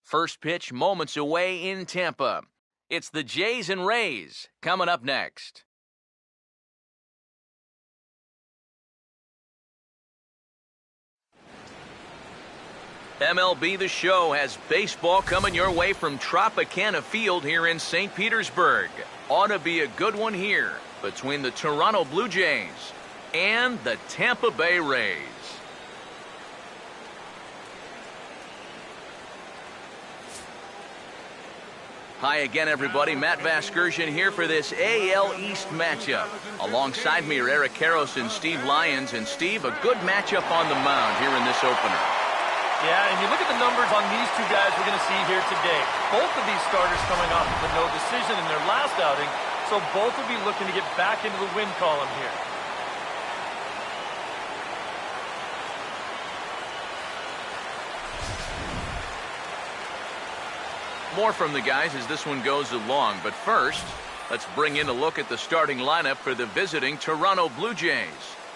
First pitch moments away in Tampa. It's the Jays and Rays coming up next. MLB The Show has baseball coming your way from Tropicana Field here in St. Petersburg. Ought to be a good one here between the Toronto Blue Jays and the Tampa Bay Rays. Hi again, everybody. Matt Vasgersian here for this AL East matchup. Alongside me are Eric Karros and Steve Lyons. And Steve, a good matchup on the mound here in this opener. Yeah, and you look at the numbers on these two guys we're going to see here today. Both of these starters coming off of a no decision in their last outing, so both will be looking to get back into the win column here. More from the guys as this one goes along, but first, let's bring in a look at the starting lineup for the visiting Toronto Blue Jays,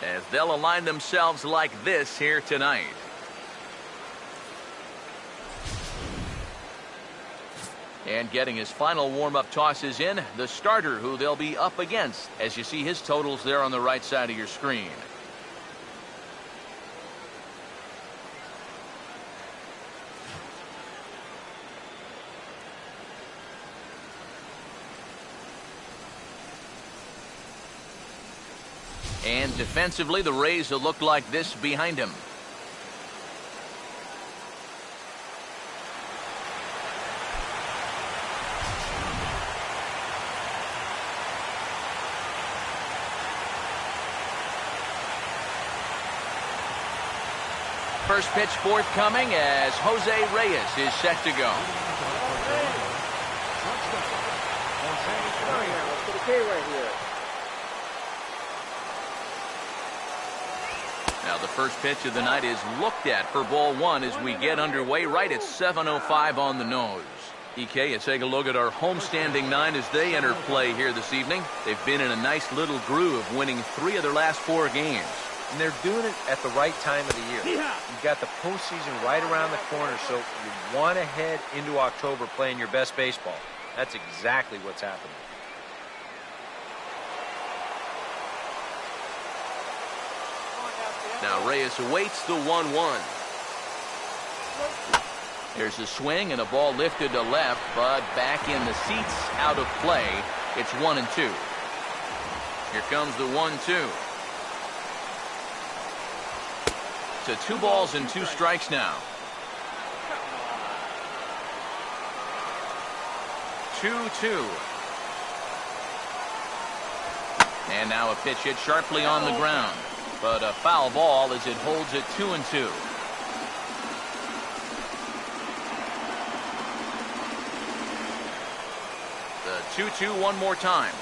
as they'll align themselves like this here tonight. And getting his final warm-up tosses in, the starter who they'll be up against, as you see his totals there on the right side of your screen. And defensively, the Rays will look like this behind him. First pitch forthcoming as Jose Reyes is set to go. Now the first pitch of the night is looked at for ball one as we get underway right at 7:05 on the nose. EK, you take a look at our homestanding nine as they enter play here this evening. They've been in a nice little groove, winning 3 of their last 4 games. And they're doing it at the right time of the year. You've got the postseason right around the corner, so you want to head into October playing your best baseball. That's exactly what's happening. Now Reyes awaits the 1-1. There's a swing and a ball lifted to left, but back in the seats, out of play. It's 1-2. Here comes the 1-2. To 2 balls and 2 strikes now. 2-2. And now a pitch hit sharply on the ground, but a foul ball as it holds it 2-2. The 2-2 one more time.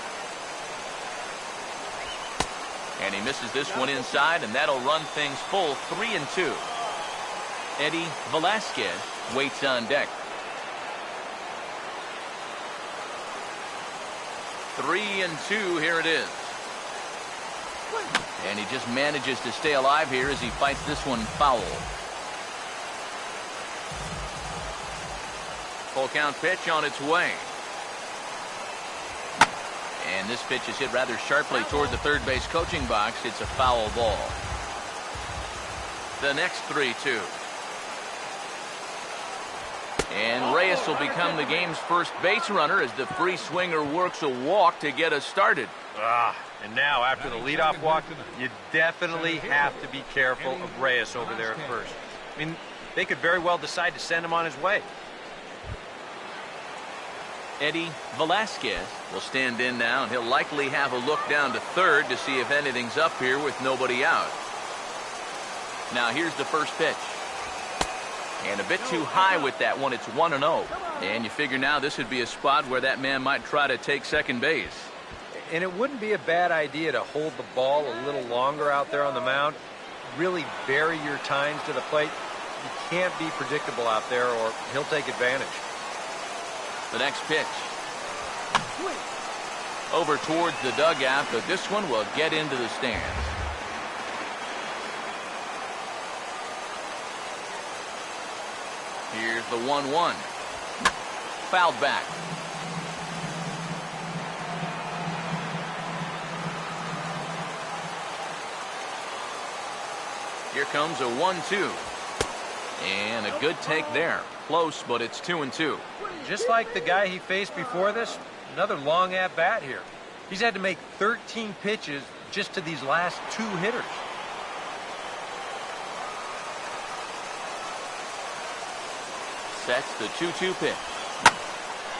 And he misses this one inside, and that'll run things full 3-2. Eddie Velasquez waits on deck. 3-2, here it is. And he just manages to stay alive here as he fights this one foul. Full count pitch on its way. And this pitch is hit rather sharply toward the third base coaching box. It's a foul ball. The next 3-2. And Reyes will become the game's first base runner as the free swinger works a walk to get us started. And now after the leadoff walk, you definitely have to be careful of Reyes over there at first. I mean, they could very well decide to send him on his way. Eddie Velasquez will stand in now, and he'll likely have a look down to third to see if anything's up here with nobody out. Now here's the first pitch. And a bit too high with that one. It's 1-0. And you figure now this would be a spot where that man might try to take second base. And it wouldn't be a bad idea to hold the ball a little longer out there on the mound. Really vary your times to the plate. You can't be predictable out there or he'll take advantage. The next pitch. Over towards the dugout, but this one will get into the stands. Here's the 1-1. fouled back. Here comes a 1-2. And a good take there. Close, but it's 2-2. Just like the guy he faced before this, another long at-bat here. He's had to make 13 pitches just to these last 2 hitters. Sets the 2-2 pitch.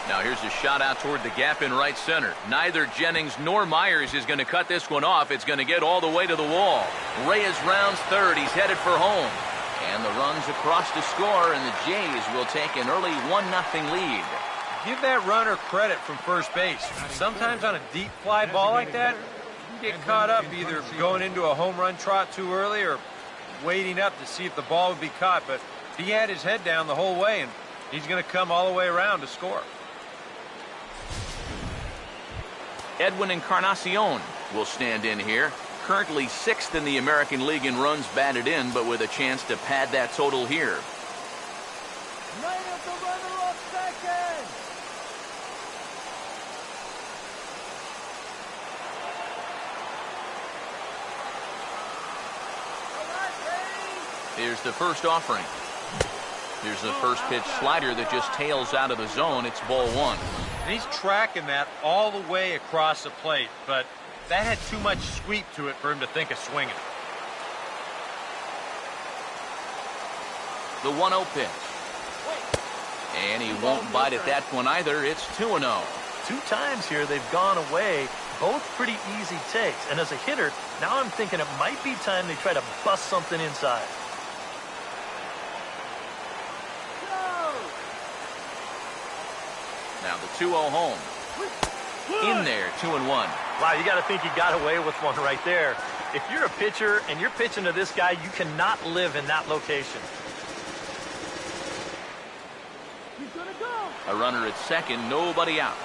Now here's a shot out toward the gap in right center. Neither Jennings nor Myers is going to cut this one off. It's going to get all the way to the wall. Reyes rounds third. He's headed for home. And the run's across to score, and the Jays will take an early 1-0 lead. Give that runner credit from first base. Sometimes on a deep fly ball like that, you get caught up either going into a home run trot too early or waiting up to see if the ball would be caught. But he had his head down the whole way, and he's going to come all the way around to score. Edwin Encarnacion will stand in here. Currently 6th in the American League in runs batted in, but with a chance to pad that total here. Here's the first offering. Here's the first pitch slider that just tails out of the zone. It's ball 1. And he's tracking that all the way across the plate, but that had too much sweep to it for him to think of swinging. The 1-0 pitch. And he won't bite at that one either. It's 2-0. 2 times here they've gone away. Both pretty easy takes. And as a hitter, now I'm thinking it might be time they try to bust something inside. Now the 2-0 home. In there, 2-1. Wow, you got to think he got away with one right there. If you're a pitcher and you're pitching to this guy, you cannot live in that location. He's gonna go. A runner at second, nobody out.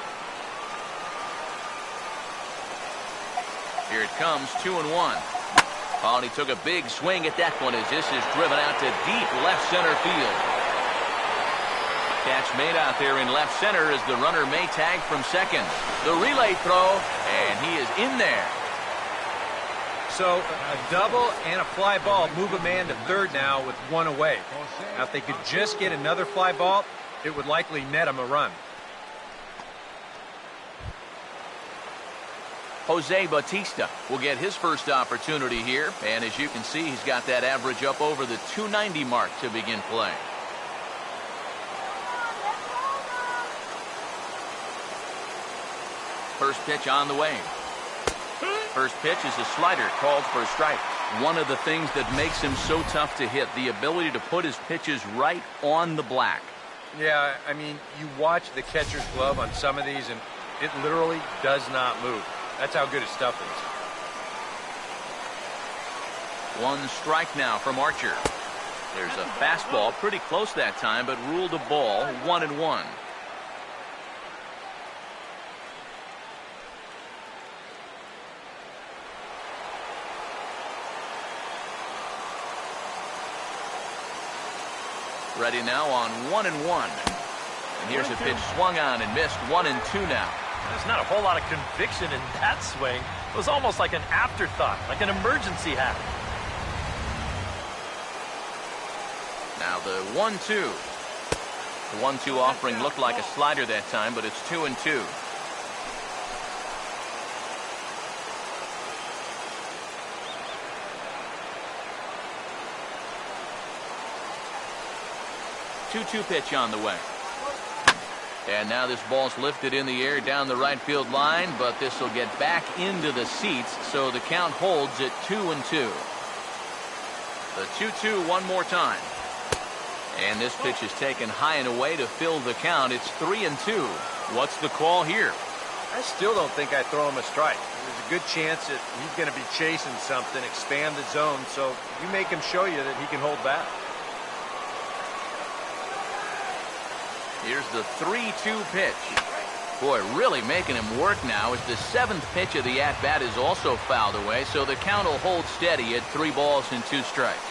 Here it comes, 2-1. Oh, and he took a big swing at that one as this is driven out to deep left center field. Catch made out there in left center as the runner may tag from second. The relay throw, and he is in there. So a double and a fly ball move a man to third now with 1 away. Now if they could just get another fly ball, it would likely net him a run. Jose Bautista will get his first opportunity here, and as you can see, he's got that average up over the 290 mark to begin play. First pitch on the way. First pitch is a slider called for a strike. One of the things that makes him so tough to hit, the ability to put his pitches right on the black. Yeah, I mean, you watch the catcher's glove on some of these, and it literally does not move. That's how good his stuff is. 1 strike now from Archer. There's a fastball pretty close that time, but ruled a ball, 1-1. Ready now on 1-1. And here's a pitch swung on and missed. 1-2 now. There's not a whole lot of conviction in that swing. It was almost like an afterthought, like an emergency hack. Now the 1-2. The 1-2 offering looked like a slider that time, but it's 2-2. Two-two pitch on the way. And now this ball's lifted in the air down the right field line, but this will get back into the seats, so the count holds at 2-2. The 2-2 one more time. And this pitch is taken high and away to fill the count. It's 3-2. What's the call here? I still don't think I throw him a strike. There's a good chance that he's going to be chasing something, expand the zone, so you make him show you that he can hold back. Here's the 3-2 pitch. Boy, really making him work now as the 7th pitch of the at-bat is also fouled away, so the count will hold steady at 3 balls and 2 strikes.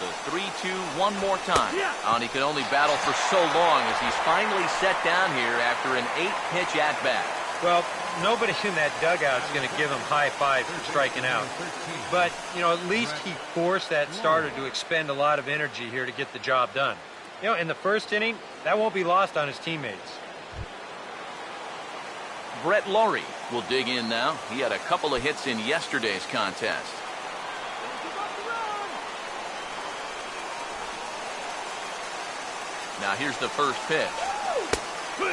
The 3-2 one more time. And he can only battle for so long as he's finally set down here after an 8-pitch at-bat. Well, nobody in that dugout is going to give him high five for striking out. But, you know, at least he forced that starter to expend a lot of energy here to get the job done. You know, in the first inning, that won't be lost on his teammates. Brett Laurie will dig in now. He had a couple of hits in yesterday's contest. Now here's the first pitch.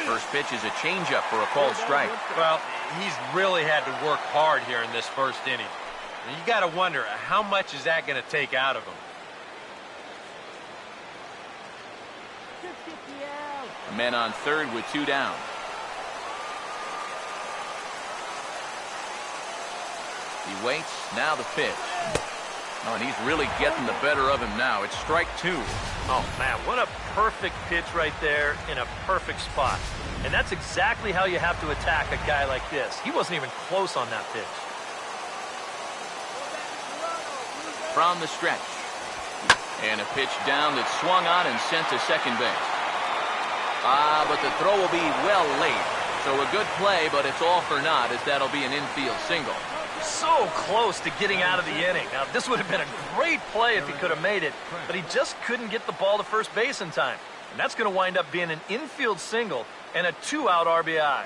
First pitch is a changeup for a called strike. Well, he's really had to work hard here in this first inning. And you got to wonder, how much is that going to take out of him? Men on third with 2 down. He waits. Now the pitch. Oh, and he's really getting the better of him now. It's strike 2. Oh, man, what a perfect pitch right there in a perfect spot. And that's exactly how you have to attack a guy like this. He wasn't even close on that pitch. From the stretch. And a pitch down that swung on and sent to second base. But the throw will be well late. So a good play, but it's all for naught as that'll be an infield single. So close to getting out of the inning. Now, this would have been a great play if he could have made it, but he just couldn't get the ball to first base in time. And that's going to wind up being an infield single and a 2-out RBI.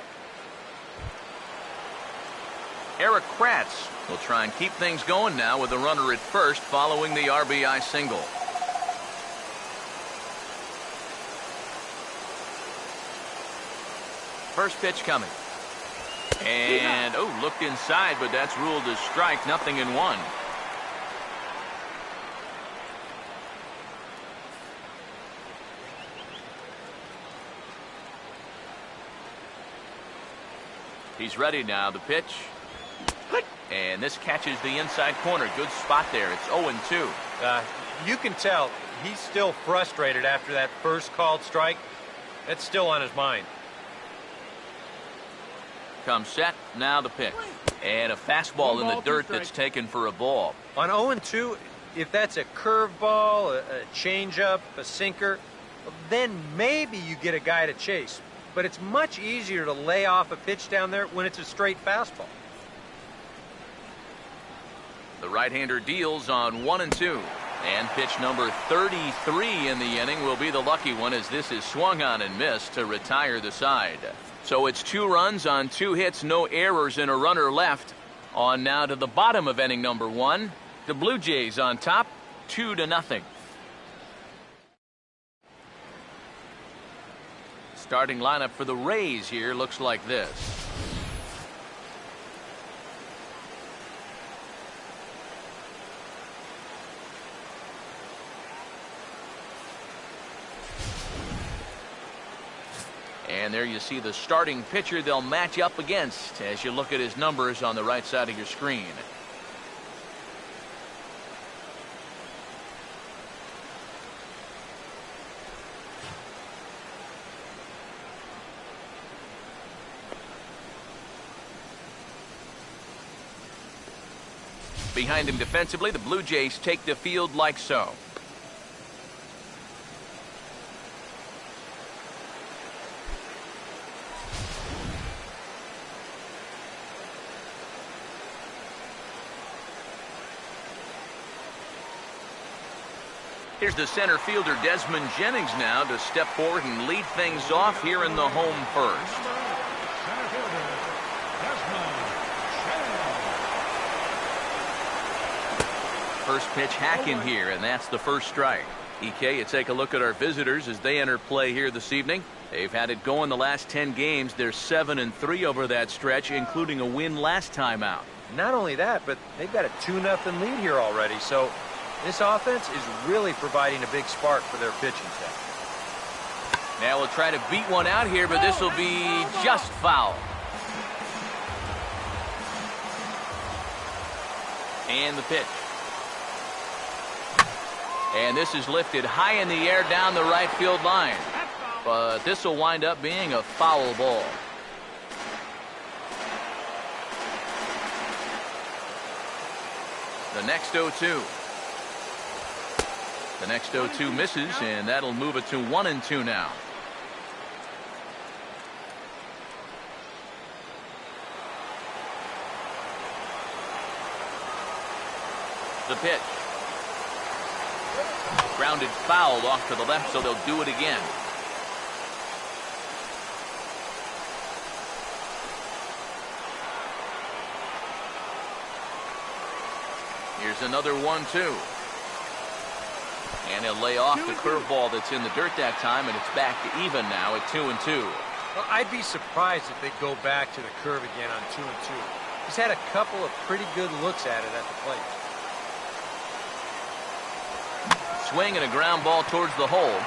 Eric Kratz will try and keep things going now with a runner at first following the RBI single. First pitch coming. And, looked inside, but that's ruled as strike, 0-1. He's ready now. The pitch. And this catches the inside corner. Good spot there. It's 0-2. You can tell he's still frustrated after that first called strike. It's still on his mind. Comes set. Now the pitch. And a fastball in the dirt that's taken for a ball. On 0-2, if that's a curveball, a changeup, a sinker, then maybe you get a guy to chase. But it's much easier to lay off a pitch down there when it's a straight fastball. The right-hander deals on 1-2. And pitch number 33 in the inning will be the lucky one as this is swung on and missed to retire the side. So it's 2 runs on 2 hits, no errors, and a runner left. On now to the bottom of inning number 1. The Blue Jays on top, 2-0. Starting lineup for the Rays here looks like this. And there you see the starting pitcher they'll match up against as you look at his numbers on the right side of your screen. Behind him defensively, the Blue Jays take the field like so. Here's the center fielder, Desmond Jennings, now to step forward and lead things off here in the home first. Center fielder, Desmond Jennings. First pitch hacking here, and that's the first strike. EK, you take a look at our visitors as they enter play here this evening. They've had it going the last 10 games. They're 7-3 over that stretch, including a win last time out. Not only that, but they've got a 2-0 lead here already, so this offense is really providing a big spark for their pitching staff. Now we'll try to beat one out here, but this will be just foul. And the pitch. And this is lifted high in the air down the right field line. But this will wind up being a foul ball. The next 0-2. The next 0-2 misses, and that'll move it to 1-2 now. The pitch. Grounded foul off to the left, so they'll do it again. Here's another 1-2. And he'll lay off the curveball that's in the dirt that time, and it's back to even now at 2-2. Well, I'd be surprised if they go back to the curve again on 2-2. He's had a couple of pretty good looks at it at the plate. Swing and a ground ball towards the hole.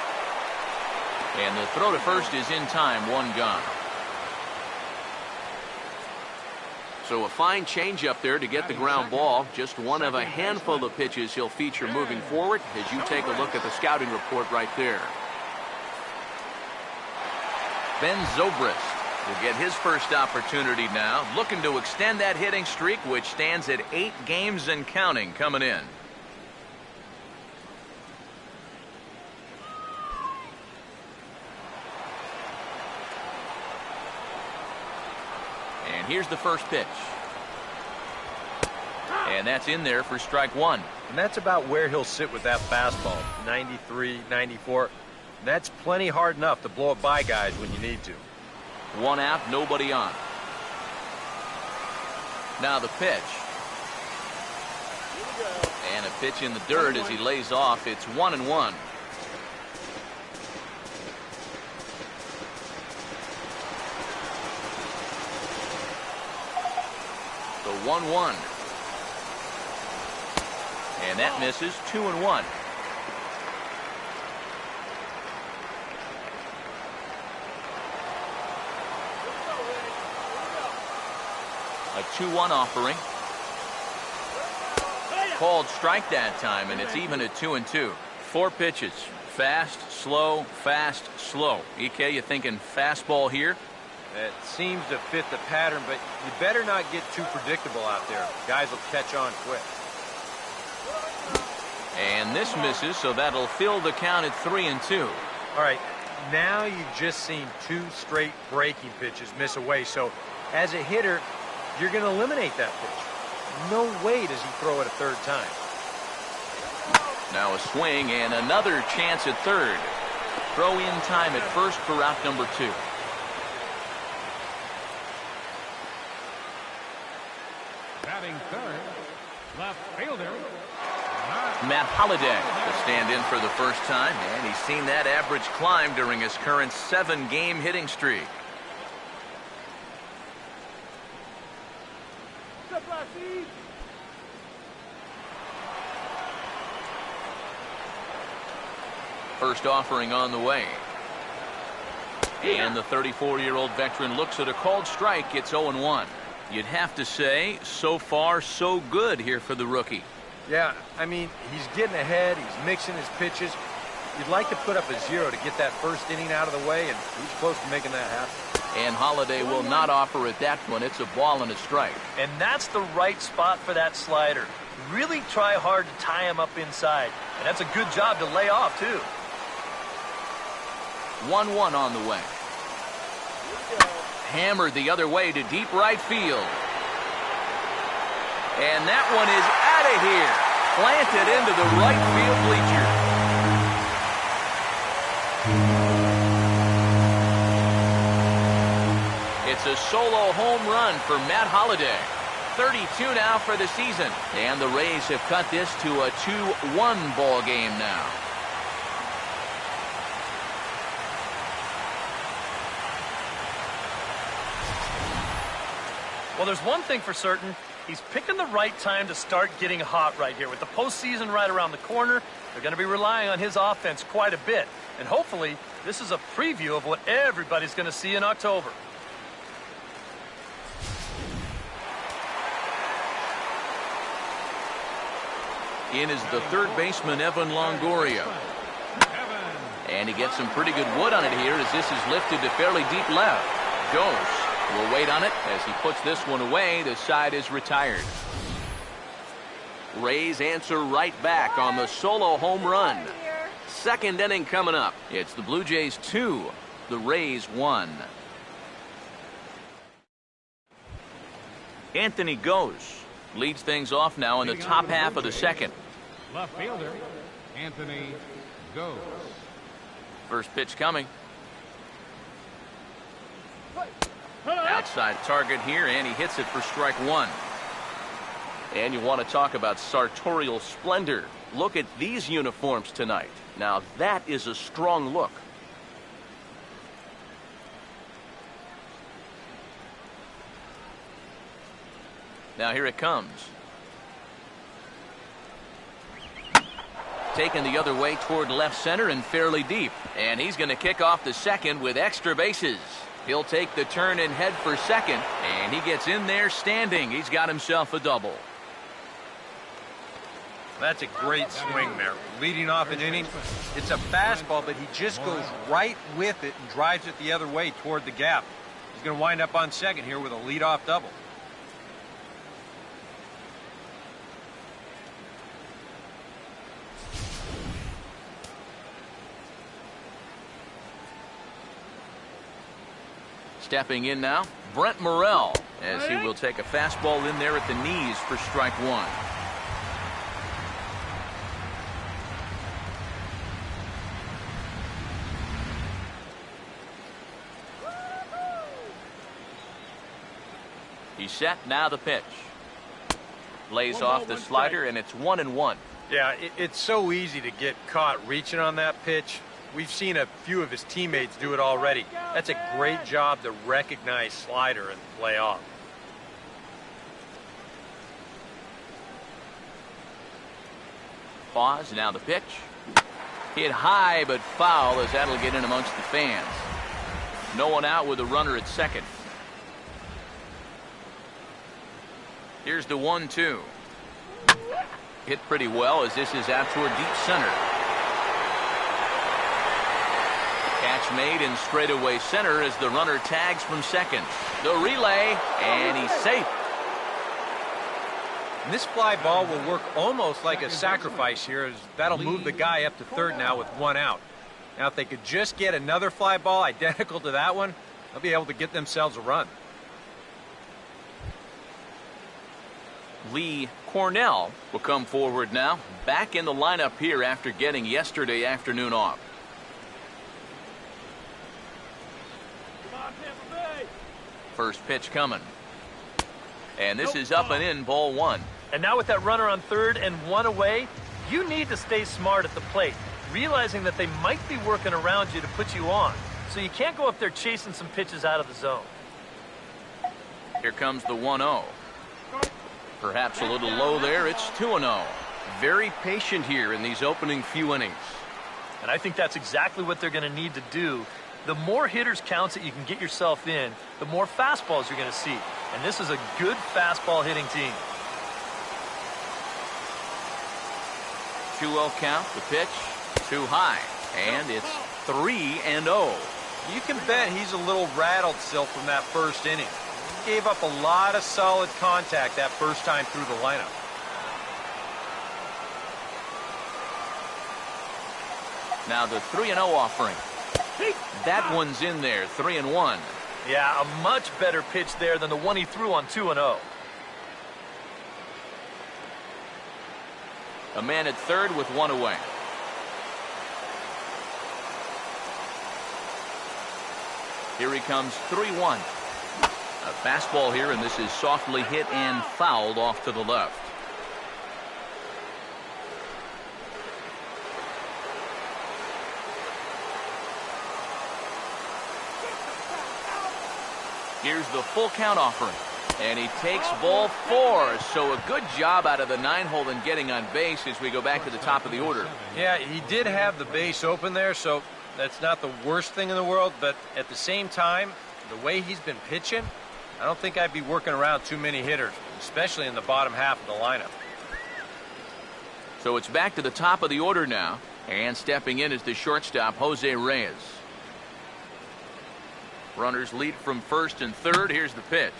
And the throw to first is in time, one gone. So a fine changeup there to get the ground ball. Just one of a handful of pitches he'll feature moving forward as you take a look at the scouting report right there. Ben Zobrist will get his first opportunity now, looking to extend that hitting streak, which stands at 8 games and counting coming in. And here's the first pitch. And that's in there for strike one. And that's about where he'll sit with that fastball. 93, 94. That's plenty hard enough to blow it by guys when you need to. One out, nobody on. Now the pitch. And a pitch in the dirt as he lays off. It's 1-1. The 1-1. And that misses. 2-1. A 2-1 offering. Called strike that time, and it's even at 2-2. 4 pitches. Fast, slow, fast, slow. EK, you thinking fastball here? It seems to fit the pattern, but you better not get too predictable out there. Guys will catch on quick. And this misses, so that'll fill the count at 3-2. All right, now you've just seen 2 straight breaking pitches miss away, so as a hitter, you're going to eliminate that pitch. No way does he throw it a third time. Now a swing and another chance at third. Throw in time at first for out number 2. Batting third, left fielder, Matt Holliday will stand in for the first time, and he's seen that average climb during his current 7-game hitting streak. First offering on the way. And the 34-year-old veteran looks at a called strike. It's 0-1. You'd have to say, so far, so good here for the rookie. Yeah, I mean, he's getting ahead. He's mixing his pitches. You'd like to put up a 0 to get that first inning out of the way, and he's close to making that happen. And Holliday will not offer at that one. It's a ball and a strike. And that's the right spot for that slider. Really try hard to tie him up inside. And that's a good job to lay off, too. 1-1 on the way. Hammered the other way to deep right field. And that one is out of here. Planted into the right field bleacher. It's a solo home run for Matt Holliday. 32 now for the season. And the Rays have cut this to a 2-1 ball game now. Well, there's one thing for certain. He's picking the right time to start getting hot right here. With the postseason right around the corner, they're going to be relying on his offense quite a bit. And hopefully, this is a preview of what everybody's going to see in October. In is the third baseman, Evan Longoria. And he gets some pretty good wood on it here as this is lifted to fairly deep left. Goes. We'll wait on it as he puts this one away. The side is retired. Rays answer right back on the solo home run. Second inning coming up. It's the Blue Jays 2, the Rays 1. Anthony goes. Leads things off now in the top half of the second. Left fielder, Anthony goes. First pitch coming. Outside target here, and he hits it for strike one. And you want to talk about sartorial splendor. Look at these uniforms tonight. Now that is a strong look. Now here it comes. Taken the other way toward left center and fairly deep. And he's going to kick off the second with extra bases. He'll take the turn and head for second. And he gets in there standing. He's got himself a double. That's a great swing there. Leading off an inning, it's a fastball, but he just goes right with it and drives it the other way toward the gap. He's going to wind up on second here with a leadoff double. Stepping in now, Brent Morrell, as he will take a fastball in there at the knees for strike one. He's set, now the pitch. Lays off the slider, and it's 1-1. Yeah, it's so easy to get caught reaching on that pitch. We've seen a few of his teammates do it already. That's a great job to recognize slider and play off. Pause, now the pitch. Hit high but foul, as that'll get in amongst the fans. No one out with a runner at second. Here's the 1-2. Hit pretty well as this is out toward deep center. Catch made in straightaway center as the runner tags from second. The relay, and he's safe. And this fly ball will work almost like a sacrifice here, as that'll move the guy up to third now with one out. Now, if they could just get another fly ball identical to that one, they'll be able to get themselves a run. Lee Cornell will come forward now, back in the lineup here after getting yesterday afternoon off. First pitch coming. And this is up and in, ball one. And now with that runner on third and one away, you need to stay smart at the plate, realizing that they might be working around you to put you on. So you can't go up there chasing some pitches out of the zone. Here comes the 1-0. Perhaps a little low there. It's 2-0. Very patient here in these opening few innings. And I think that's exactly what they're going to need to do. The more hitters counts that you can get yourself in, the more fastballs you're going to see. And this is a good fastball hitting team. 2-0 count, the pitch, too high. And it's 3-0. You can bet he's a little rattled still from that first inning. He gave up a lot of solid contact that first time through the lineup. Now the 3-0 offering. That one's in there, 3-1. Yeah, a much better pitch there than the one he threw on 2-0. A man at third with one away. Here he comes, 3-1. A fastball here, and this is softly hit and fouled off to the left. Here's the full count offering. And he takes ball four. So a good job out of the 9-hole in getting on base as we go back to the top of the order. Yeah, he did have the base open there, so that's not the worst thing in the world. But at the same time, the way he's been pitching, I don't think I'd be working around too many hitters, especially in the bottom half of the lineup. So it's back to the top of the order now. And stepping in is the shortstop, Jose Reyes. Runners lead from first and third. Here's the pitch.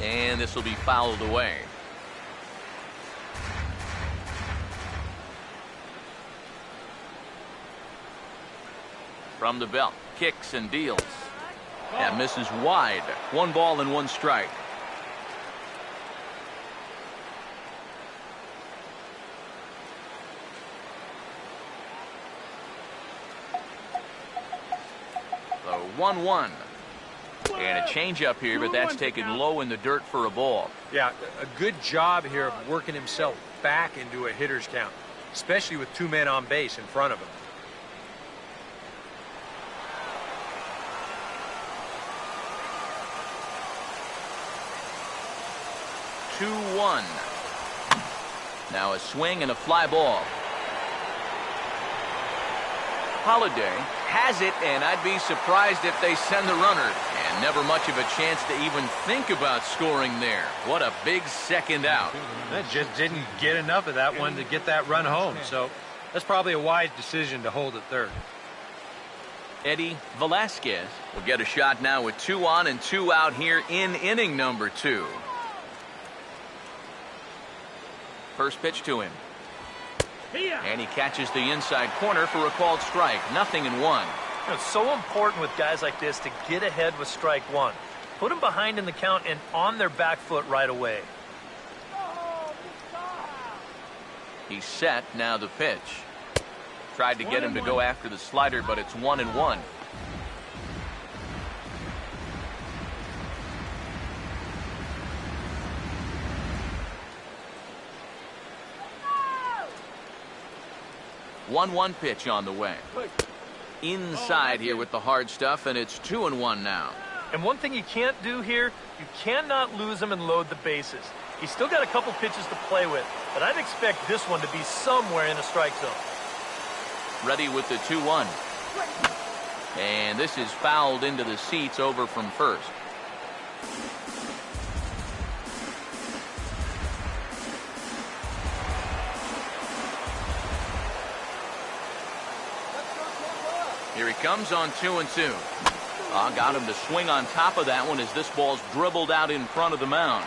And this will be fouled away. From the belt, kicks and deals. That misses wide. 1 ball and 1 strike. The 1-1. And a changeup here, but that's taken low in the dirt for a ball. Yeah, a good job here of working himself back into a hitter's count, especially with 2 men on base in front of him. Two-one. Now a swing and a fly ball. Holiday has it, and I'd be surprised if they send the runner. And never much of a chance to even think about scoring there. What a big second out. That just didn't get enough of that one to get that run home. So that's probably a wise decision to hold at third. Eddie Velasquez will get a shot now with 2 on and 2 out here in inning number 2. First pitch to him. And he catches the inside corner for a called strike. 0-1. It's so important with guys like this to get ahead with strike 1. Put them behind in the count and on their back foot right away. He's set. Now the pitch. Tried to get him to go after the slider, but it's 1-1. One pitch on the way. Inside here with the hard stuff, and it's 2-1 now. And one thing you can't do here, you cannot lose him and load the bases. He's still got a couple pitches to play with, but I'd expect this one to be somewhere in a strike zone. Ready with the 2-1. And this is fouled into the seats over from first. Here he comes on 2-2. Got him to swing on top of that one as this ball's dribbled out in front of the mound.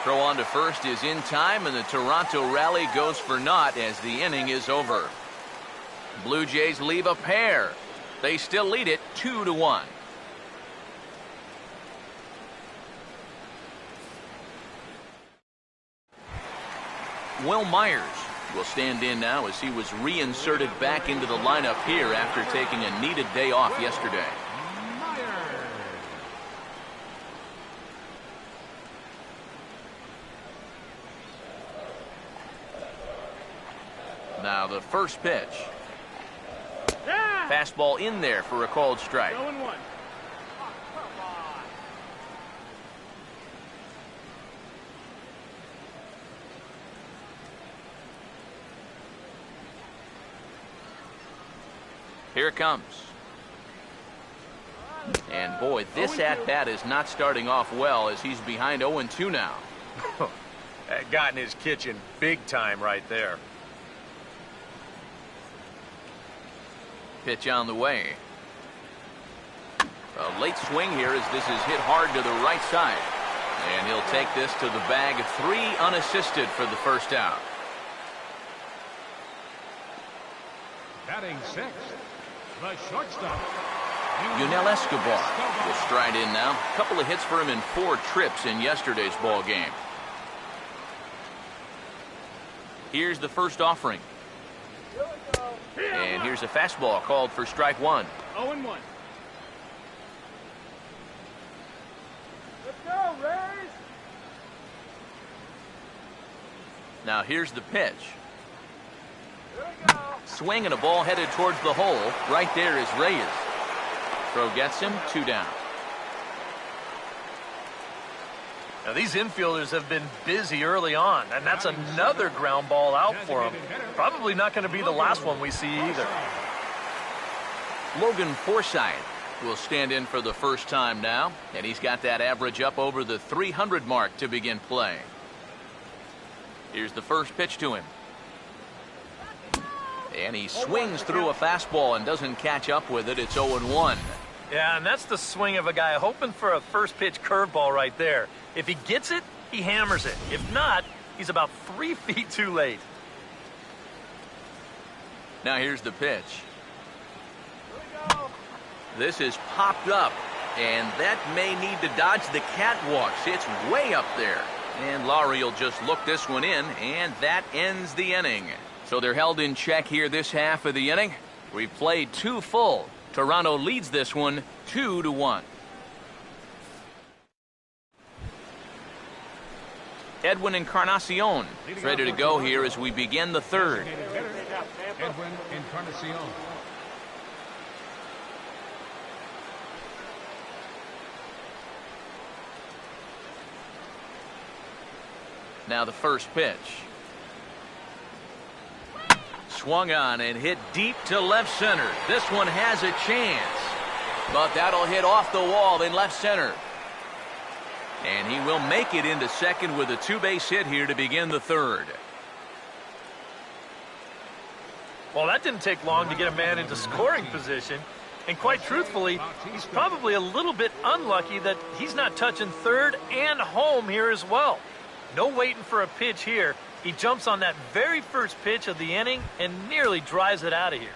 Throw on to first is in time, and the Toronto rally goes for naught as the inning is over. Blue Jays leave a pair. They still lead it 2-1. Will Myers will stand in now as he was reinserted back into the lineup here after taking a needed day off yesterday. Now the first pitch. Fastball in there for a called strike. Here it comes. And boy, this at-bat is not starting off well as he's behind 0-2 now. That got in his kitchen big time right there. Pitch on the way. A late swing here as this is hit hard to the right side. And he'll take this to the bag. 3 unassisted for the first out. Batting sixth, the shortstop. Yunel Escobar will stride in now. A couple of hits for him in 4 trips in yesterday's ball game. Here's the first offering. And here's a fastball called for strike 1. 0-1. Let's go, Rays! Now here's the pitch. Here we go. Swing and a ball headed towards the hole. Right there is Reyes. Throw gets him. 2 down. Now these infielders have been busy early on, and that's another ground ball out for them. Probably not going to be the last one we see either. Logan Forsythe will stand in for the first time now, and he's got that average up over the 300 mark to begin play. Here's the first pitch to him. And he swings through a fastball and doesn't catch up with it. It's 0-1. Yeah, and that's the swing of a guy hoping for a first pitch curveball right there. If he gets it, he hammers it. If not, he's about 3 feet too late. Now here's the pitch. This is popped up, and that may need to dodge the catwalks. It's way up there. And Laurie will just look this one in, and that ends the inning. So they're held in check here this half of the inning. We've played 2 full. Toronto leads this one 2-1. Edwin Encarnacion is ready to go here as we begin the third. Edwin Encarnacion. Now the first pitch. Swung on and hit deep to left center. This one has a chance, but that'll hit off the wall in left center. And he will make it into second with a 2-base hit here to begin the third. Well, that didn't take long to get a man into scoring position. And quite truthfully, he's probably a little bit unlucky that he's not touching third and home here as well. No waiting for a pitch here. He jumps on that very first pitch of the inning and nearly drives it out of here.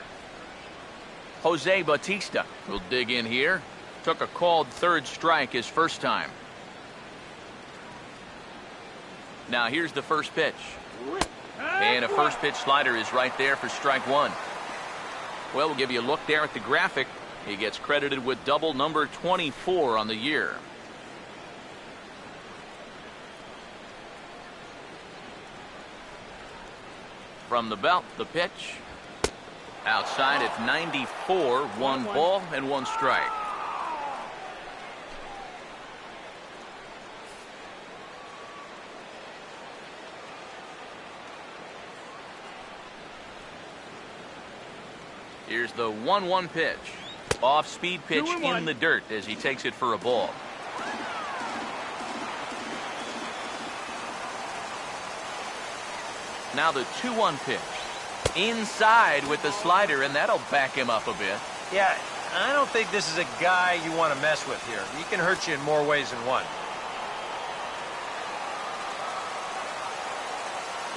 Jose Bautista will dig in here. Took a called third strike his first time. Now here's the first pitch. And a first pitch slider is right there for strike one. Well, we'll give you a look there at the graphic. He gets credited with double number 24 on the year. From the belt, the pitch. Outside at 94, 1 ball and 1 strike. Here's the 1-1 pitch. Off-speed pitch in the dirt as he takes it for a ball. Now the 2-1 pitch. Inside with the slider, and that'll back him up a bit. Yeah, I don't think this is a guy you want to mess with here. He can hurt you in more ways than one.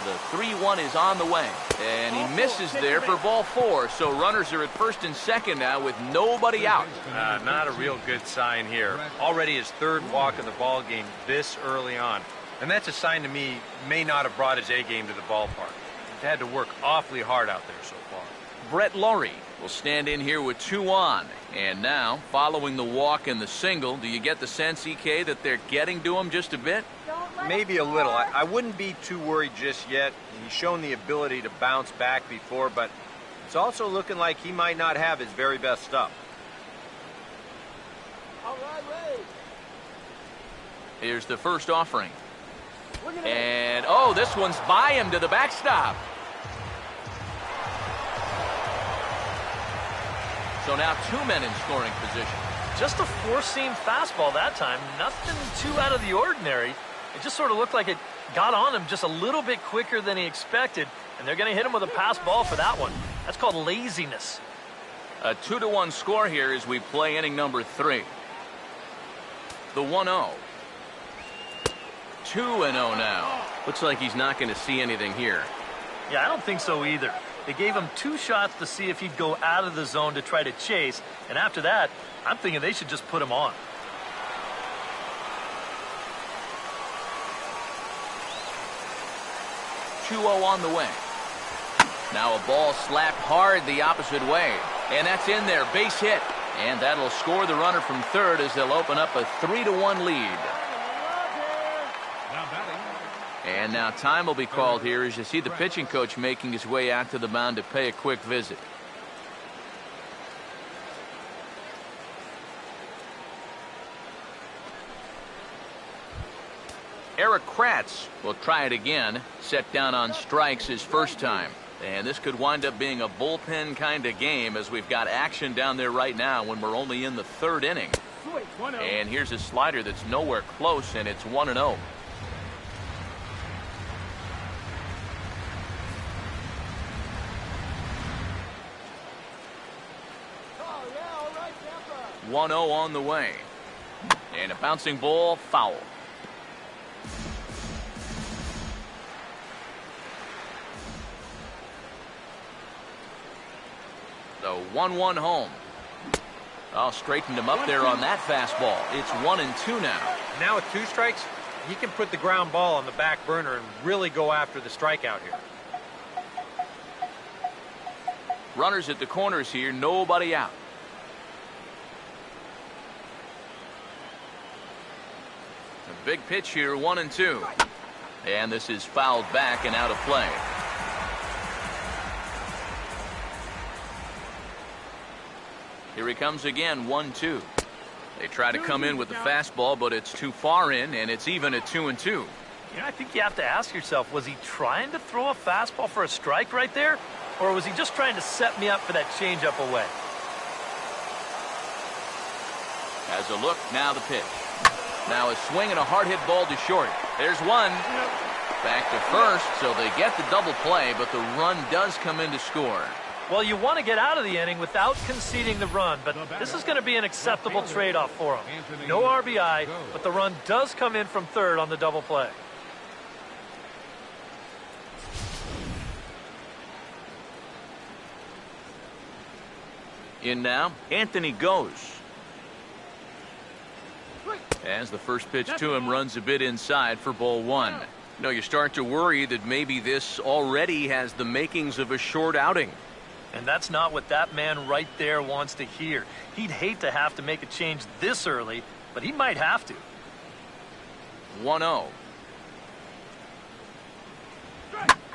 The 3-1 is on the way, and he misses there for ball 4. So runners are at first and second now with nobody out. Not a real good sign here. Already his 3rd walk of the ball game this early on. And that's a sign to me he may not have brought his A game to the ballpark. He's had to work awfully hard out there so far. Brett Laurie will stand in here with 2 on. And now, following the walk and the single, do you get the sense, EK, that they're getting to him just a bit? Maybe a little. I wouldn't be too worried just yet. He's shown the ability to bounce back before, but it's also looking like he might not have his very best stuff. All right, Ray. Here's the first offering. And, oh, this one's by him to the backstop. So now 2 men in scoring position. Just a 4-seam fastball that time. Nothing too out of the ordinary. It just sort of looked like it got on him just a little bit quicker than he expected. And they're going to hit him with a pass ball for that one. That's called laziness. A 2-1 score here as we play inning number 3. The 1-0. 2-0 now. Looks like he's not going to see anything here. Yeah, I don't think so either. They gave him 2 shots to see if he'd go out of the zone to try to chase. And after that, I'm thinking they should just put him on. On the way. Now a ball slapped hard the opposite way. And that's in there. Base hit. And that'll score the runner from third as they'll open up a 3-1 lead. And now time will be called here as you see the pitching coach making his way out to the mound to pay a quick visit. Eric Kratz will try it again. Set down on strikes his first time. And this could wind up being a bullpen kind of game as we've got action down there right now when we're only in the 3rd inning. And here's a slider that's nowhere close, and it's 1-0. Oh, yeah, all right, Tampa. 1-0 on the way. And a bouncing ball, foul. The 1-1 home. Oh, straightened him up there on that fastball. It's 1-2 now. Now with 2 strikes, he can put the ground ball on the back burner and really go after the strikeout here. Runners at the corners here, nobody out. A big pitch here, 1-2. And this is fouled back and out of play. Here he comes again, 1-2. They try to come in with the fastball, but it's too far in, and it's even at 2-2. You know, I think you have to ask yourself, was he trying to throw a fastball for a strike right there? Or was he just trying to set me up for that changeup away? Has a look, now the pitch. Now a swing and a hard hit ball to short. There's one. Back to first, so they get the double play, but the run does come in to score. Well, you want to get out of the inning without conceding the run, but this is going to be an acceptable trade-off for him. No RBI, but the run does come in from third on the double play. In now, Anthony goes. As the first pitch to him runs a bit inside for ball 1. You know, you start to worry that maybe this already has the makings of a short outing. And that's not what that man right there wants to hear. He'd hate to have to make a change this early, but he might have to. 1-0.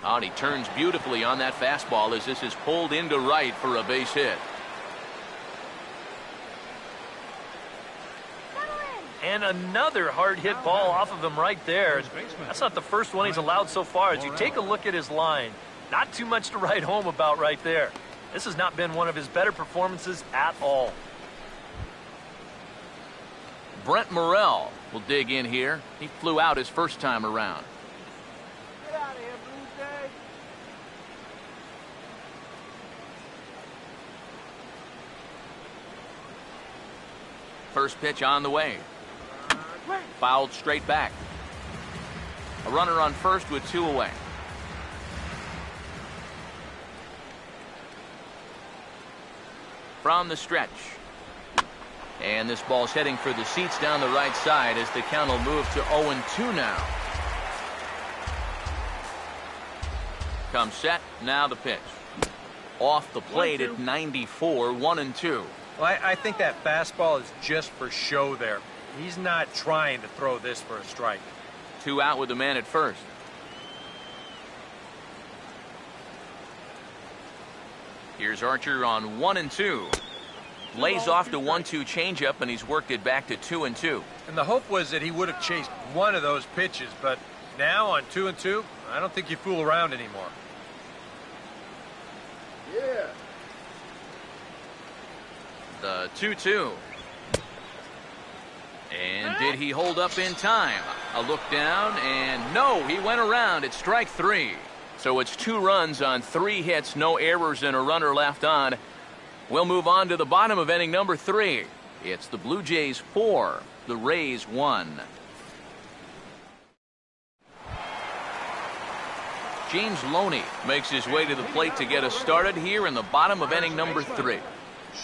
Oh, and he turns beautifully on that fastball as this is pulled into right for a base hit. And another hard hit ball off of him right there. That's not the first one he's allowed so far. As you take a look at his line, not too much to write home about right there. This has not been one of his better performances at all. Brent Morrell will dig in here. He flew out his first time around. Get out of here, Blue Jay. First pitch on the way. Fouled straight back. A runner on first with 2 away. From the stretch. And this ball's heading for the seats down the right side as the count will move to 0-2 now. Comes set, now the pitch. Off the plate at 94, 1-2. Well, I think that fastball is just for show there. He's not trying to throw this for a strike. 2 out with the man at first. Here's Archer on 1-2. Lays off the 1-2 changeup, and he's worked it back to 2-2. And the hope was that he would have chased one of those pitches, but now on 2-2, I don't think you fool around anymore. Yeah. The 2-2. And did he hold up in time? A look down, and no, he went around. It's strike 3. So it's 2 runs on 3 hits, no errors, and a runner left on. We'll move on to the bottom of inning number 3. It's the Blue Jays 4, the Rays 1. James Loney makes his way to the plate to get us started here in the bottom of inning number 3.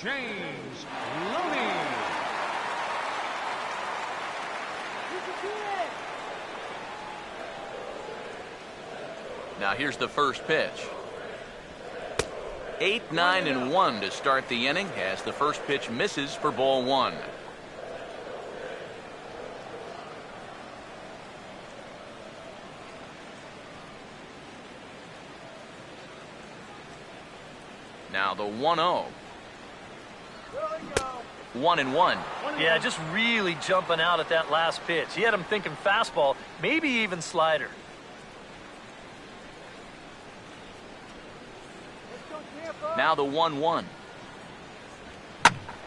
James Loney. Now here's the first pitch. 8, 9, and 1 to start the inning as the first pitch misses for ball 1. Now the 1-0. 1-1. Yeah, just really jumping out at that last pitch. He had him thinking fastball, maybe even slider. Now the 1-1.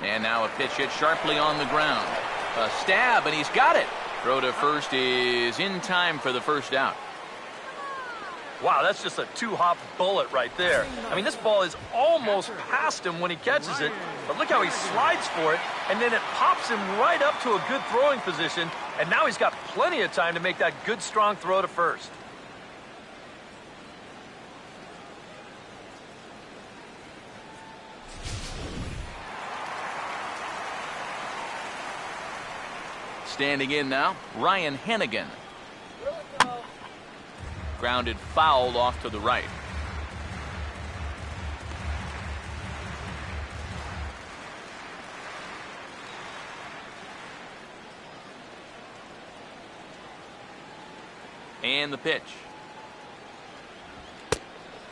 And now a pitch hit sharply on the ground. A stab, and he's got it. Throw to first is in time for the first out. Wow, that's just a 2-hop bullet right there. I mean, this ball is almost past him when he catches it, but look how he slides for it, and then it pops him right up to a good throwing position, and now he's got plenty of time to make that good, strong throw to first. Standing in now, Ryan Hennigan. Grounded foul off to the right. And the pitch.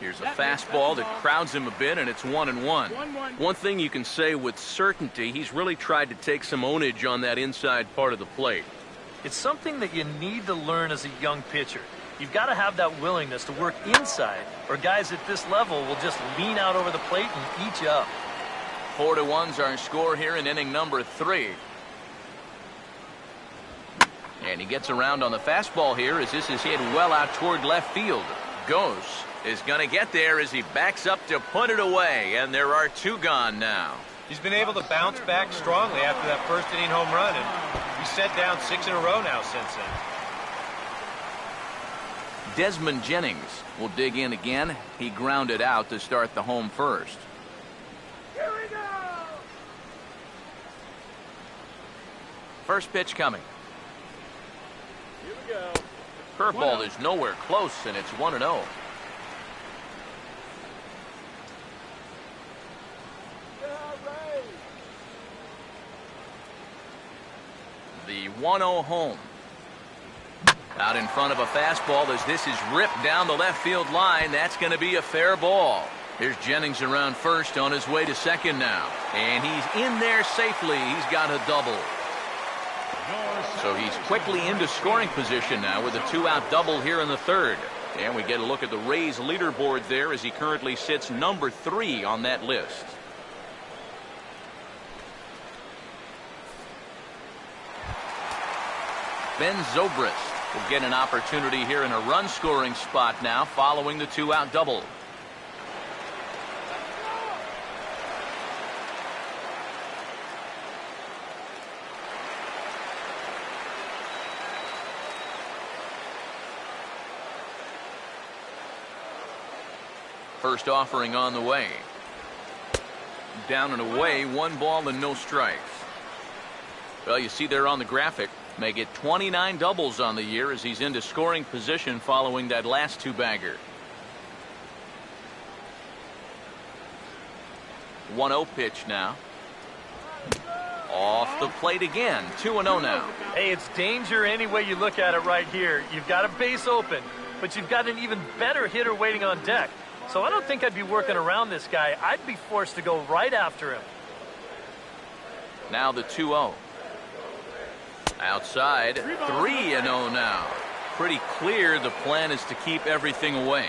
Here's a fastball that crowds him a bit, and it's 1-1. One thing you can say with certainty, he's really tried to take some ownage on that inside part of the plate. It's something that you need to learn as a young pitcher. You've got to have that willingness to work inside, or guys at this level will just lean out over the plate and eat you up. 4-1's our score here in inning number 3. And he gets around on the fastball here as this is hit well out toward left field. Ghost is going to get there as he backs up to put it away, and there are 2 gone now. He's been able to bounce back strongly after that first inning home run, and he's set down 6 in a row now since then. Desmond Jennings will dig in again. He grounded out to start the home first. Here we go! First pitch coming. Here we go. Curveball is nowhere close, and it's 1-0. The 1-0 home. Out in front of a fastball as this is ripped down the left field line. That's going to be a fair ball. Here's Jennings around first on his way to second now. And he's in there safely. He's got a double. So he's quickly into scoring position now with a 2-out double here in the third. And we get a look at the Rays leaderboard there as he currently sits number 3 on that list. Ben Zobrist will get an opportunity here in a run-scoring spot now following the 2-out double. First offering on the way. Down and away, 1 ball and no strikes. Well, you see there on the graphic, make it 29 doubles on the year as he's into scoring position following that last 2-bagger. 1-0 pitch now. Off the plate again. 2-0 now. Hey, it's danger any way you look at it right here. You've got a base open, but you've got an even better hitter waiting on deck. So I don't think I'd be working around this guy. I'd be forced to go right after him. Now the 2-0. Outside, 3-0 now. Pretty clear the plan is to keep everything away.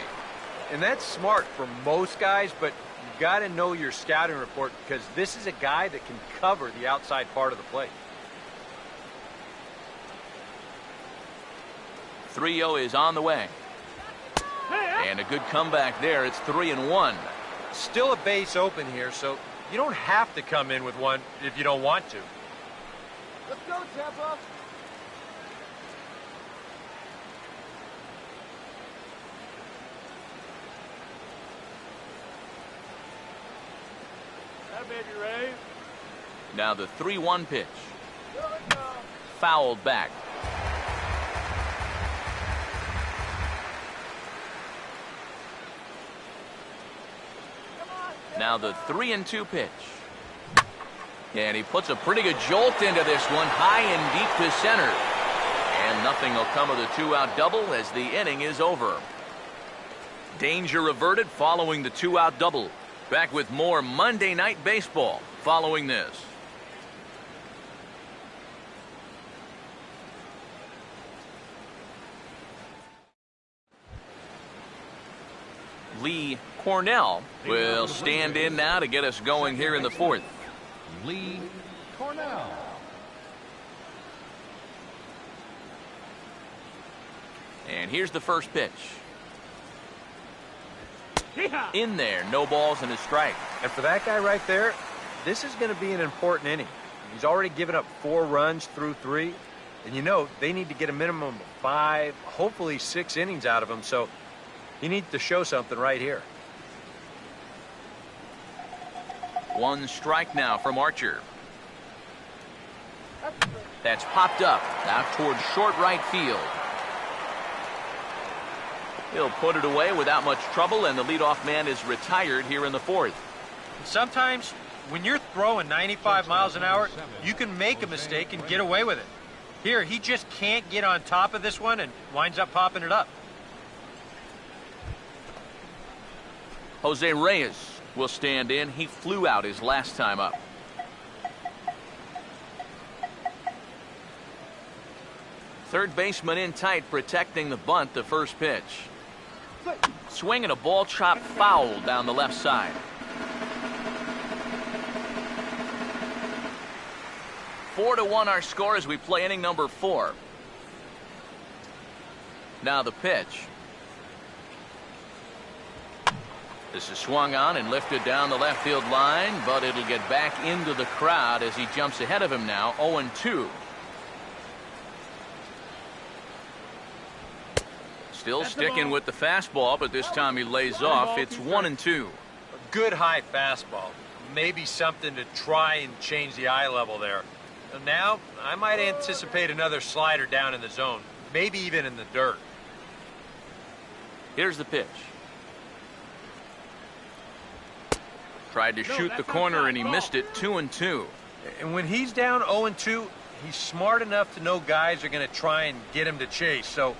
And that's smart for most guys, but you got to know your scouting report because this is a guy that can cover the outside part of the plate. 3-0 is on the way. And a good comeback there. It's 3-1. Still a base open here, so you don't have to come in with one if you don't want to. Let's go, Tampa! That baby, Ray. Now the 3-1 pitch. Here we go. Fouled back. Now the 3-2 pitch. And he puts a pretty good jolt into this one, high and deep to center. And nothing will come of the 2-out double as the inning is over. Danger averted following the 2-out double. Back with more Monday Night Baseball following this. Lee Cornell will stand in now to get us going here in the fourth. Lee Cornell. And here's the first pitch. In there, no balls and a strike. And for that guy right there, this is going to be an important inning. He's already given up 4 runs through 3. And you know, they need to get a minimum of 5, hopefully 6 innings out of him. So he needs to show something right here. 1 strike now from Archer. That's popped up out towards short right field. He'll put it away without much trouble, and the leadoff man is retired here in the fourth. Sometimes when you're throwing 95 miles an hour, you can make a mistake and get away with it. Here, he just can't get on top of this one and winds up popping it up. Jose Reyes will stand in. He flew out his last time up. Third baseman in tight, protecting the bunt. The first pitch. Swing and a ball chopped foul down the left side. 4-1 our score as we play inning number 4. Now the pitch. This is swung on and lifted down the left field line, but it'll get back into the crowd as he jumps ahead of him now. 0-2. Still sticking with the fastball, but this time he lays off. It's 1-2. A good high fastball. Maybe something to try and change the eye level there. Now, I might anticipate another slider down in the zone, maybe even in the dirt. Here's the pitch. Tried to shoot the corner and he missed it. 2-2. And when he's down 0-2, he's smart enough to know guys are going to try and get him to chase. So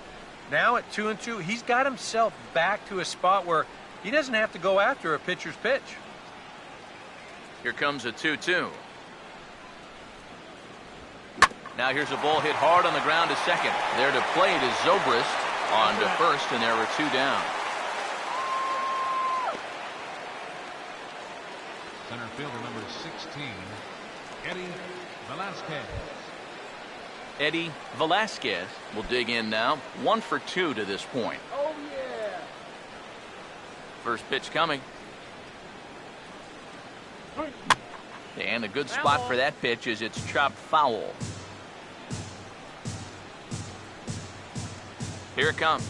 now at 2-2, he's got himself back to a spot where he doesn't have to go after a pitcher's pitch. Here comes a 2-2. Now here's a ball hit hard on the ground to second. There to plate is Zobrist on to first, and there were 2 down. Center fielder number 16, Eddie Velasquez. Eddie Velasquez will dig in now. 1 for 2 to this point. Oh, yeah. First pitch coming. And a good spot for that pitch is it's chopped foul. Here it comes.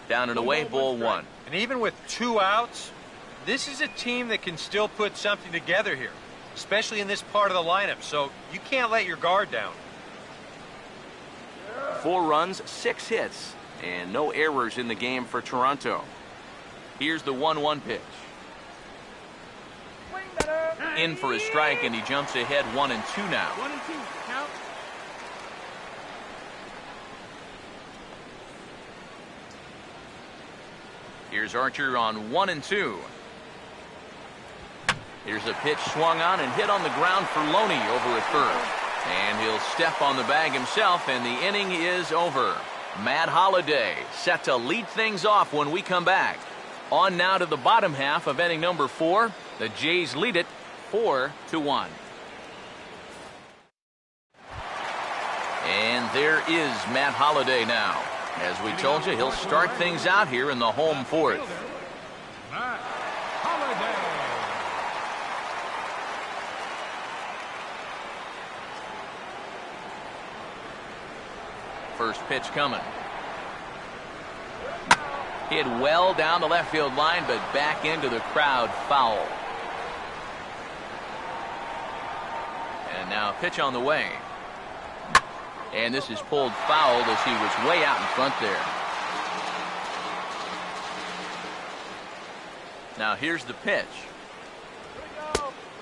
Down and away, ball 1. And even with 2 outs, this is a team that can still put something together here, especially in this part of the lineup, so you can't let your guard down. 4 runs, 6 hits, and no errors in the game for Toronto. Here's the 1-1 pitch. In for a strike, and he jumps ahead 1-2 now. 1-2. Count. Here's Archer on 1-2. Here's a pitch swung on and hit on the ground for Loney over at first. And he'll step on the bag himself, and the inning is over. Matt Holliday set to lead things off when we come back. On now to the bottom half of inning number 4. The Jays lead it 4-1. And there is Matt Holliday now. As we told you, he'll start things out here in the home 4th. Matt Holliday. First pitch coming. Hit well down the left field line, but back into the crowd, foul. And now a pitch on the way. And this is pulled foul as he was way out in front there. Now here's the pitch.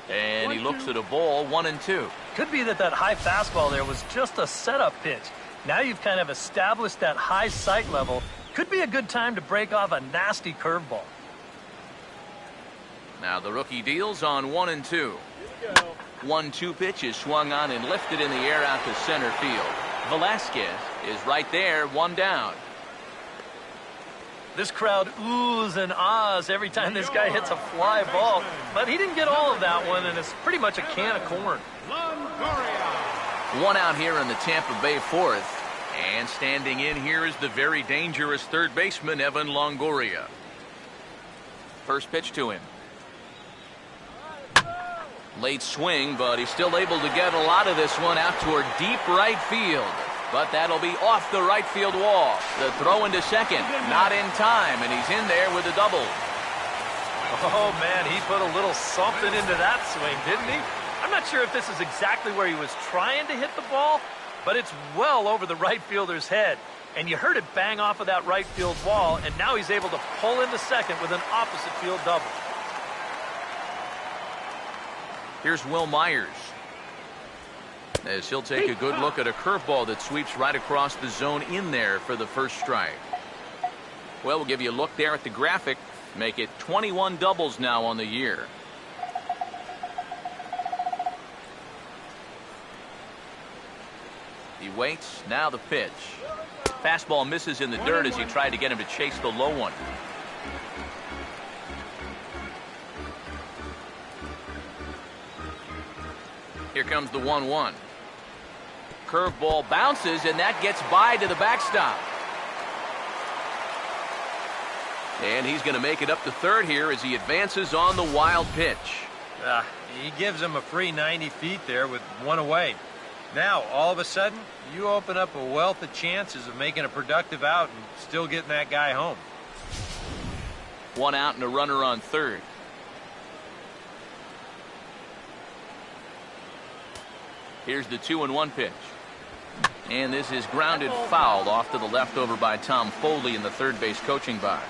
And he looks at a ball, 1-2. Could be that high fastball there was just a setup pitch. Now you've kind of established that high sight level. Could be a good time to break off a nasty curveball. Now the rookie deals on 1-2. 1-2 pitch is swung on and lifted in the air out to center field. Velasquez is right there, 1 down. This crowd oohs and ahs every time this guy hits a fly ball, but he didn't get all of that one, and it's pretty much a can of corn. One out here in the Tampa Bay 4th, and standing in here is the very dangerous third baseman, Evan Longoria. First pitch to him. Late swing, but he's still able to get a lot of this one out toward deep right field. But that'll be off the right field wall. The throw into second, not in time, and he's in there with a double. Oh, man, he put a little something into that swing, didn't he? I'm not sure if this is exactly where he was trying to hit the ball, but it's well over the right fielder's head. And you heard it bang off of that right field wall, and now he's able to pull into second with an opposite field double. Here's Will Myers, as he'll take a good look at a curveball that sweeps right across the zone in there for the first strike. Well, we'll give you a look there at the graphic. Make it 21 doubles now on the year. He waits. Now the pitch. Fastball misses in the dirt as he tried to get him to chase the low one. Here comes the 1-1. Curveball bounces, and that gets by to the backstop. And he's going to make it up to third here as he advances on the wild pitch. He gives him a free 90 feet there with one away. Now, all of a sudden, you open up a wealth of chances of making a productive out and still getting that guy home. One out and a runner on third. Here's the 2-1 pitch. And this is grounded foul off to the left over by Tom Foley in the third base coaching box.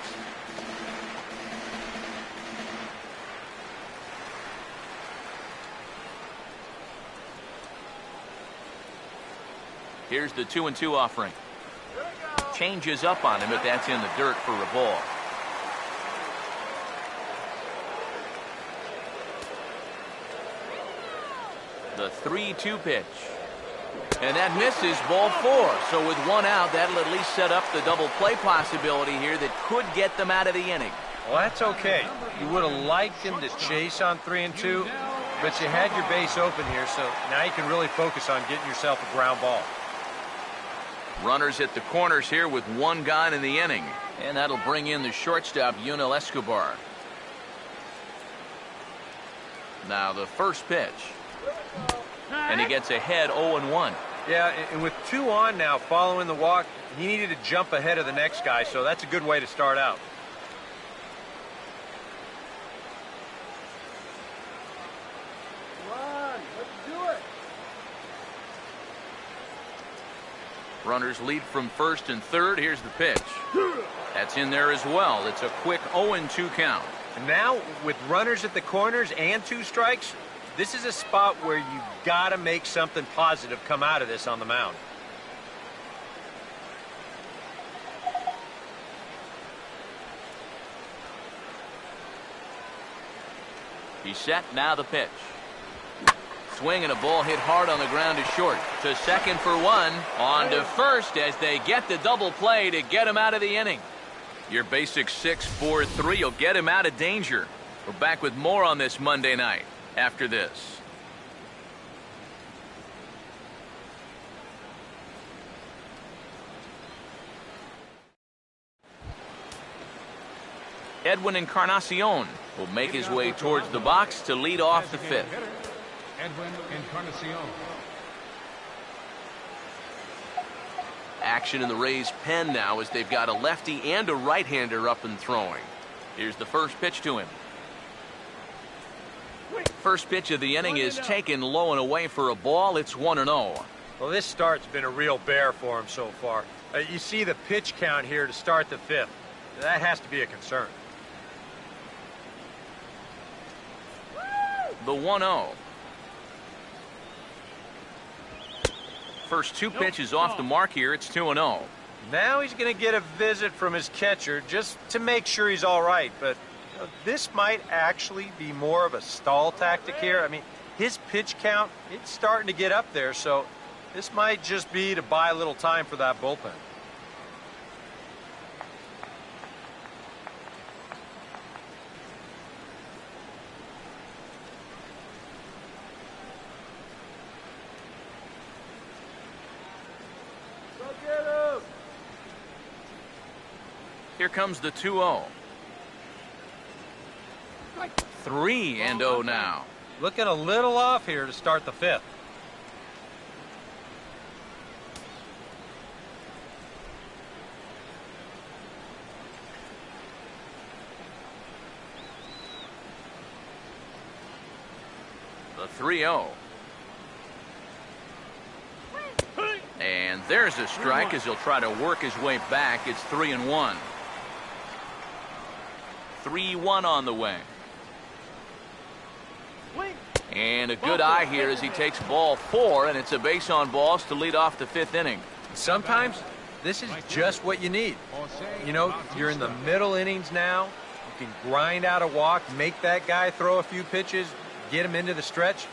Here's the 2-2 offering. Changes up on him, but that's in the dirt for a ball. The 3-2 pitch. And that misses, ball 4. So with one out, that'll at least set up the double play possibility here that could get them out of the inning. Well, that's okay. You would have liked him to chase on 3 and 2, but you had your base open here, so now you can really focus on getting yourself a ground ball. Runners at the corners here with one gone in the inning. And that'll bring in the shortstop, Yunel Escobar. Now the first pitch. And he gets ahead 0-1. Yeah, and with 2 on now following the walk, he needed to jump ahead of the next guy, so that's a good way to start out. Come on, let's do it. Runners lead from first and third. Here's the pitch. That's in there as well. It's a quick 0-2 count. And now, with runners at the corners and 2 strikes, this is a spot where you got to make something positive come out of this on the mound. He's set. Now the pitch. Swing and a ball hit hard on the ground to short. To second for 1. On to first as they get the double play to get him out of the inning. Your basic 6-4-3 will get him out of danger. We're back with more on this Monday night after this. Edwin Encarnacion will make his way towards the box to lead off the 5th. Edwin Encarnacion. Action in the Rays' pen now as they've got a lefty and a right-hander up and throwing. Here's the first pitch to him. First pitch of the inning is taken low and away for a ball. It's 1-0. Well, this start's been a real bear for him so far. You see the pitch count here to start the 5th. That has to be a concern. The 1-0. First 2 pitches off the mark here. It's 2-0. Now he's going to get a visit from his catcher just to make sure he's all right. But this might actually be more of a stall tactic here. I mean, his pitch count, it's starting to get up there. So this might just be to buy a little time for that bullpen. Here comes the 2-0. 3-0 now. Looking a little off here to start the 5th. The 3-0. And there's a strike as he'll try to work his way back. It's 3-1. 3-1 on the way. And a good eye here as he takes ball 4, and it's a base on balls to lead off the 5th inning. Sometimes this is just what you need. You know, you're in the middle innings now. You can grind out a walk, make that guy throw a few pitches, get him into the stretch.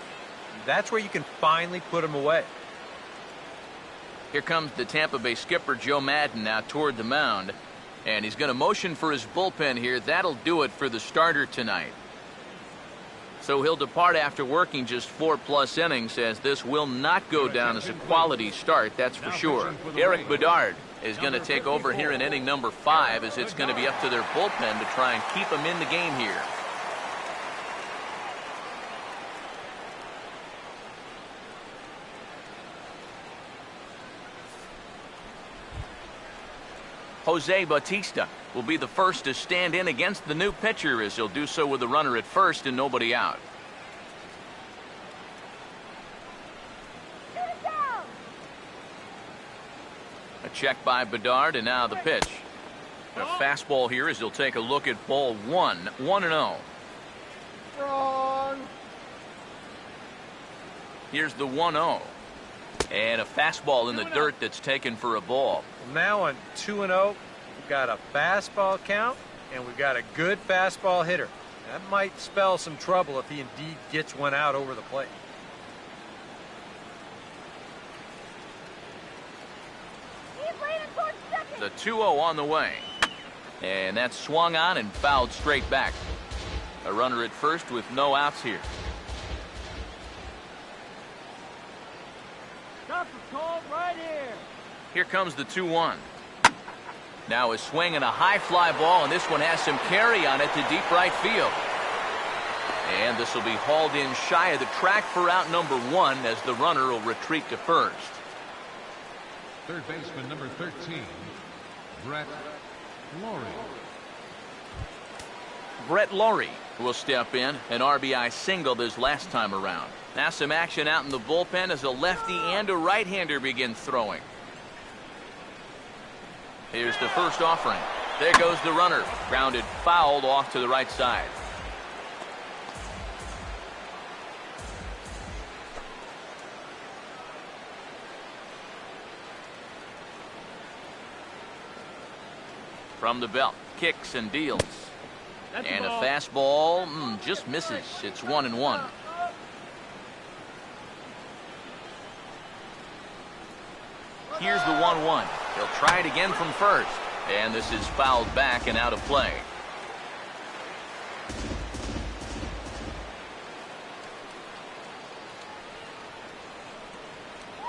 That's where you can finally put him away. Here comes the Tampa Bay skipper, Joe Madden, now toward the mound. And he's going to motion for his bullpen here. That'll do it for the starter tonight. So he'll depart after working just 4+ innings, as this will not go down as a quality start, that's for sure. Eric Bedard is going to take over here in inning number 5, as it's going to be up to their bullpen to try and keep him in the game here. Jose Bautista will be the first to stand in against the new pitcher, as he'll do so with a runner at first and nobody out. A check by Bedard, and now the pitch. A fastball here as he'll take a look at ball 1, 1-0. Wrong. Here's the 1-0. And a fastball in the dirt that's taken for a ball. Now on 2-0, we've got a fastball count, and we've got a good fastball hitter. That might spell some trouble if he indeed gets one out over the plate. The 2-0 on the way. And that's swung on and fouled straight back. A runner at first with no outs here. Stop the call right here. Here comes the 2-1. Now a swing and a high fly ball, and this one has some carry on it to deep right field. And this will be hauled in shy of the track for out number 1, as the runner will retreat to first. Third baseman number 13, Brett Lawrie. Brett Lawrie will step in. An RBI singled his last time around. Now some action out in the bullpen as a lefty and a right-hander begin throwing. Here's the first offering. There goes the runner. Grounded fouled off to the right side. From the belt, kicks and deals. And a fastball just misses. It's 1-1. Here's the 1-1. He'll try it again from first. And this is fouled back and out of play.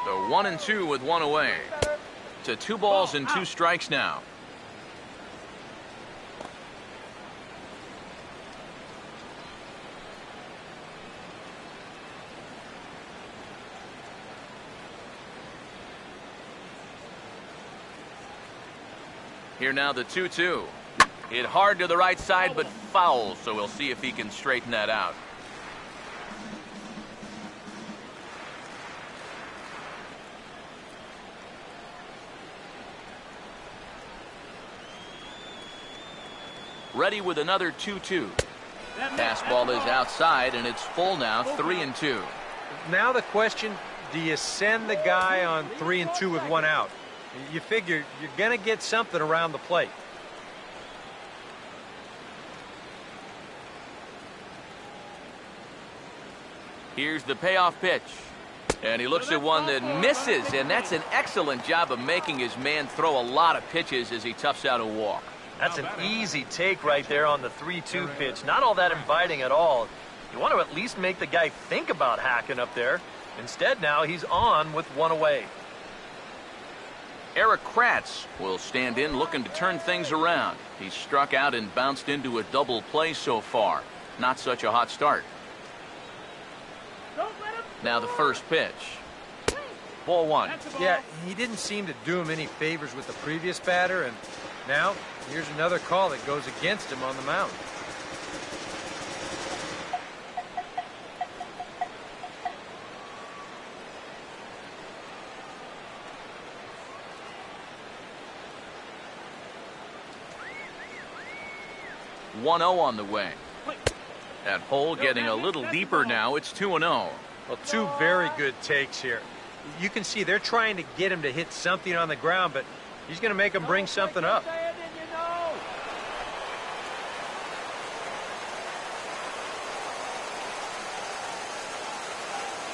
So 1-2 with one away. To 2 balls and 2 strikes now. Here now the 2-2. Hit hard to the right side, but foul, so we'll see if he can straighten that out. Ready with another 2-2. Fastball is outside, and it's full now, 3-2. Now the question, do you send the guy on 3-2 with 1 out? You figure you're going to get something around the plate. Here's the payoff pitch. And he looks at one that misses, and that's an excellent job of making his man throw a lot of pitches as he toughs out a walk. That's an easy take right there on the 3-2 pitch. Not all that inviting at all. You want to at least make the guy think about hacking up there. Instead, now he's on with 1 away. Eric Kratz will stand in looking to turn things around. He's struck out and bounced into a double play so far. Not such a hot start. Now the first pitch. Ball 1. Yeah, he didn't seem to do him any favors with the previous batter, and now here's another call that goes against him on the mound. 1-0 on the way. That hole getting a little deeper now. It's 2-0. Well, two very good takes here. You can see they're trying to get him to hit something on the ground, but he's going to make him bring something up.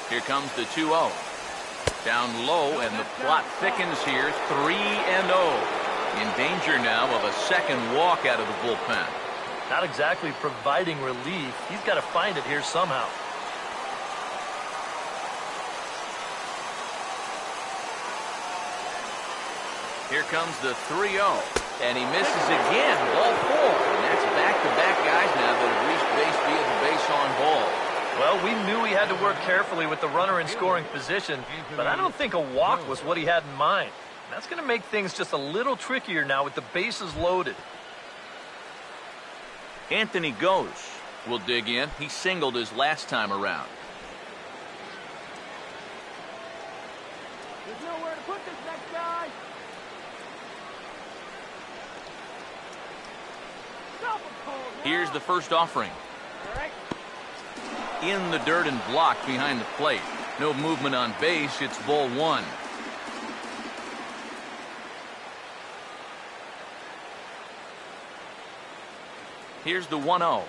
Here comes the 2-0. Down low, and the plot thickens here. 3-0. In danger now of a second walk out of the bullpen. Not exactly providing relief. He's got to find it here somehow. Here comes the 3-0. And he misses again. Ball 4. And that's back-to-back guys now that have reached base via the base on ball. Well, we knew he had to work carefully with the runner in scoring position, but I don't think a walk was what he had in mind. That's going to make things just a little trickier now with the bases loaded. Anthony goes. Will dig in. He singled his last time around. There's nowhere to put this next guy. Stop him, Cole, now. Here's the first offering. All right. In the dirt and blocked behind the plate. No movement on base. It's ball 1. Here's the 1-0.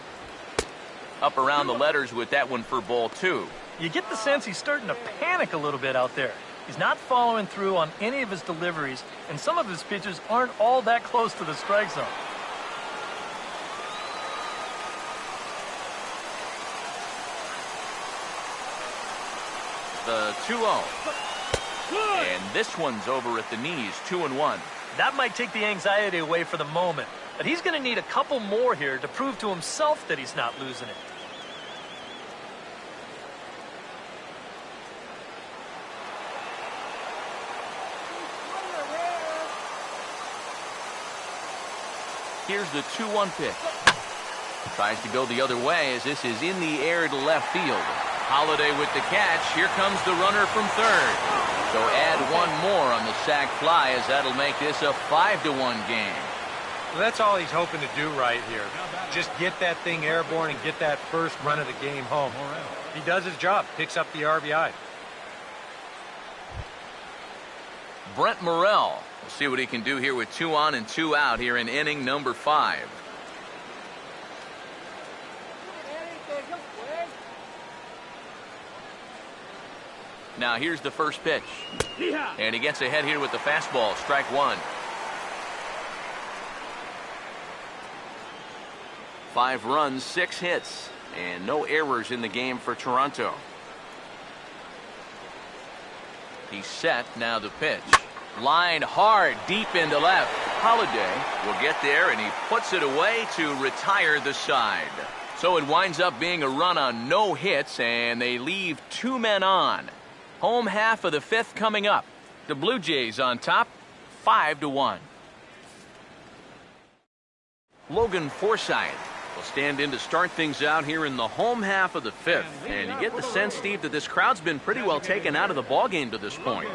Up around the letters with that one for ball 2. You get the sense he's starting to panic a little bit out there. He's not following through on any of his deliveries, and some of his pitches aren't all that close to the strike zone. The 2-0. And this one's over at the knees, 2-1. That might take the anxiety away for the moment, but he's going to need a couple more here to prove to himself that he's not losing it. Here's the 2-1 pitch. Tries to go the other way as this is in the air to left field. Holiday with the catch. Here comes the runner from third. So add one more on the sac fly as that'll make this a 5-1 game. Well, that's all he's hoping to do right here. Just get that thing airborne and get that first run of the game home. He does his job, picks up the RBI. Brent Morrell. We'll see what he can do here with 2 on and 2 out here in inning number 5. Now here's the first pitch. And he gets ahead here with the fastball. Strike 1. 5 runs, 6 hits, and no errors in the game for Toronto. He's set. Now the pitch. Line hard deep into left. Holiday will get there, and he puts it away to retire the side. So it winds up being a run on no hits, and they leave 2 men on. Home half of the 5th coming up. The Blue Jays on top, 5-1. Logan Forsythe will stand in to start things out here in the home half of the 5th. And you get the sense, Steve, that this crowd's been pretty well taken out of the ballgame to this point.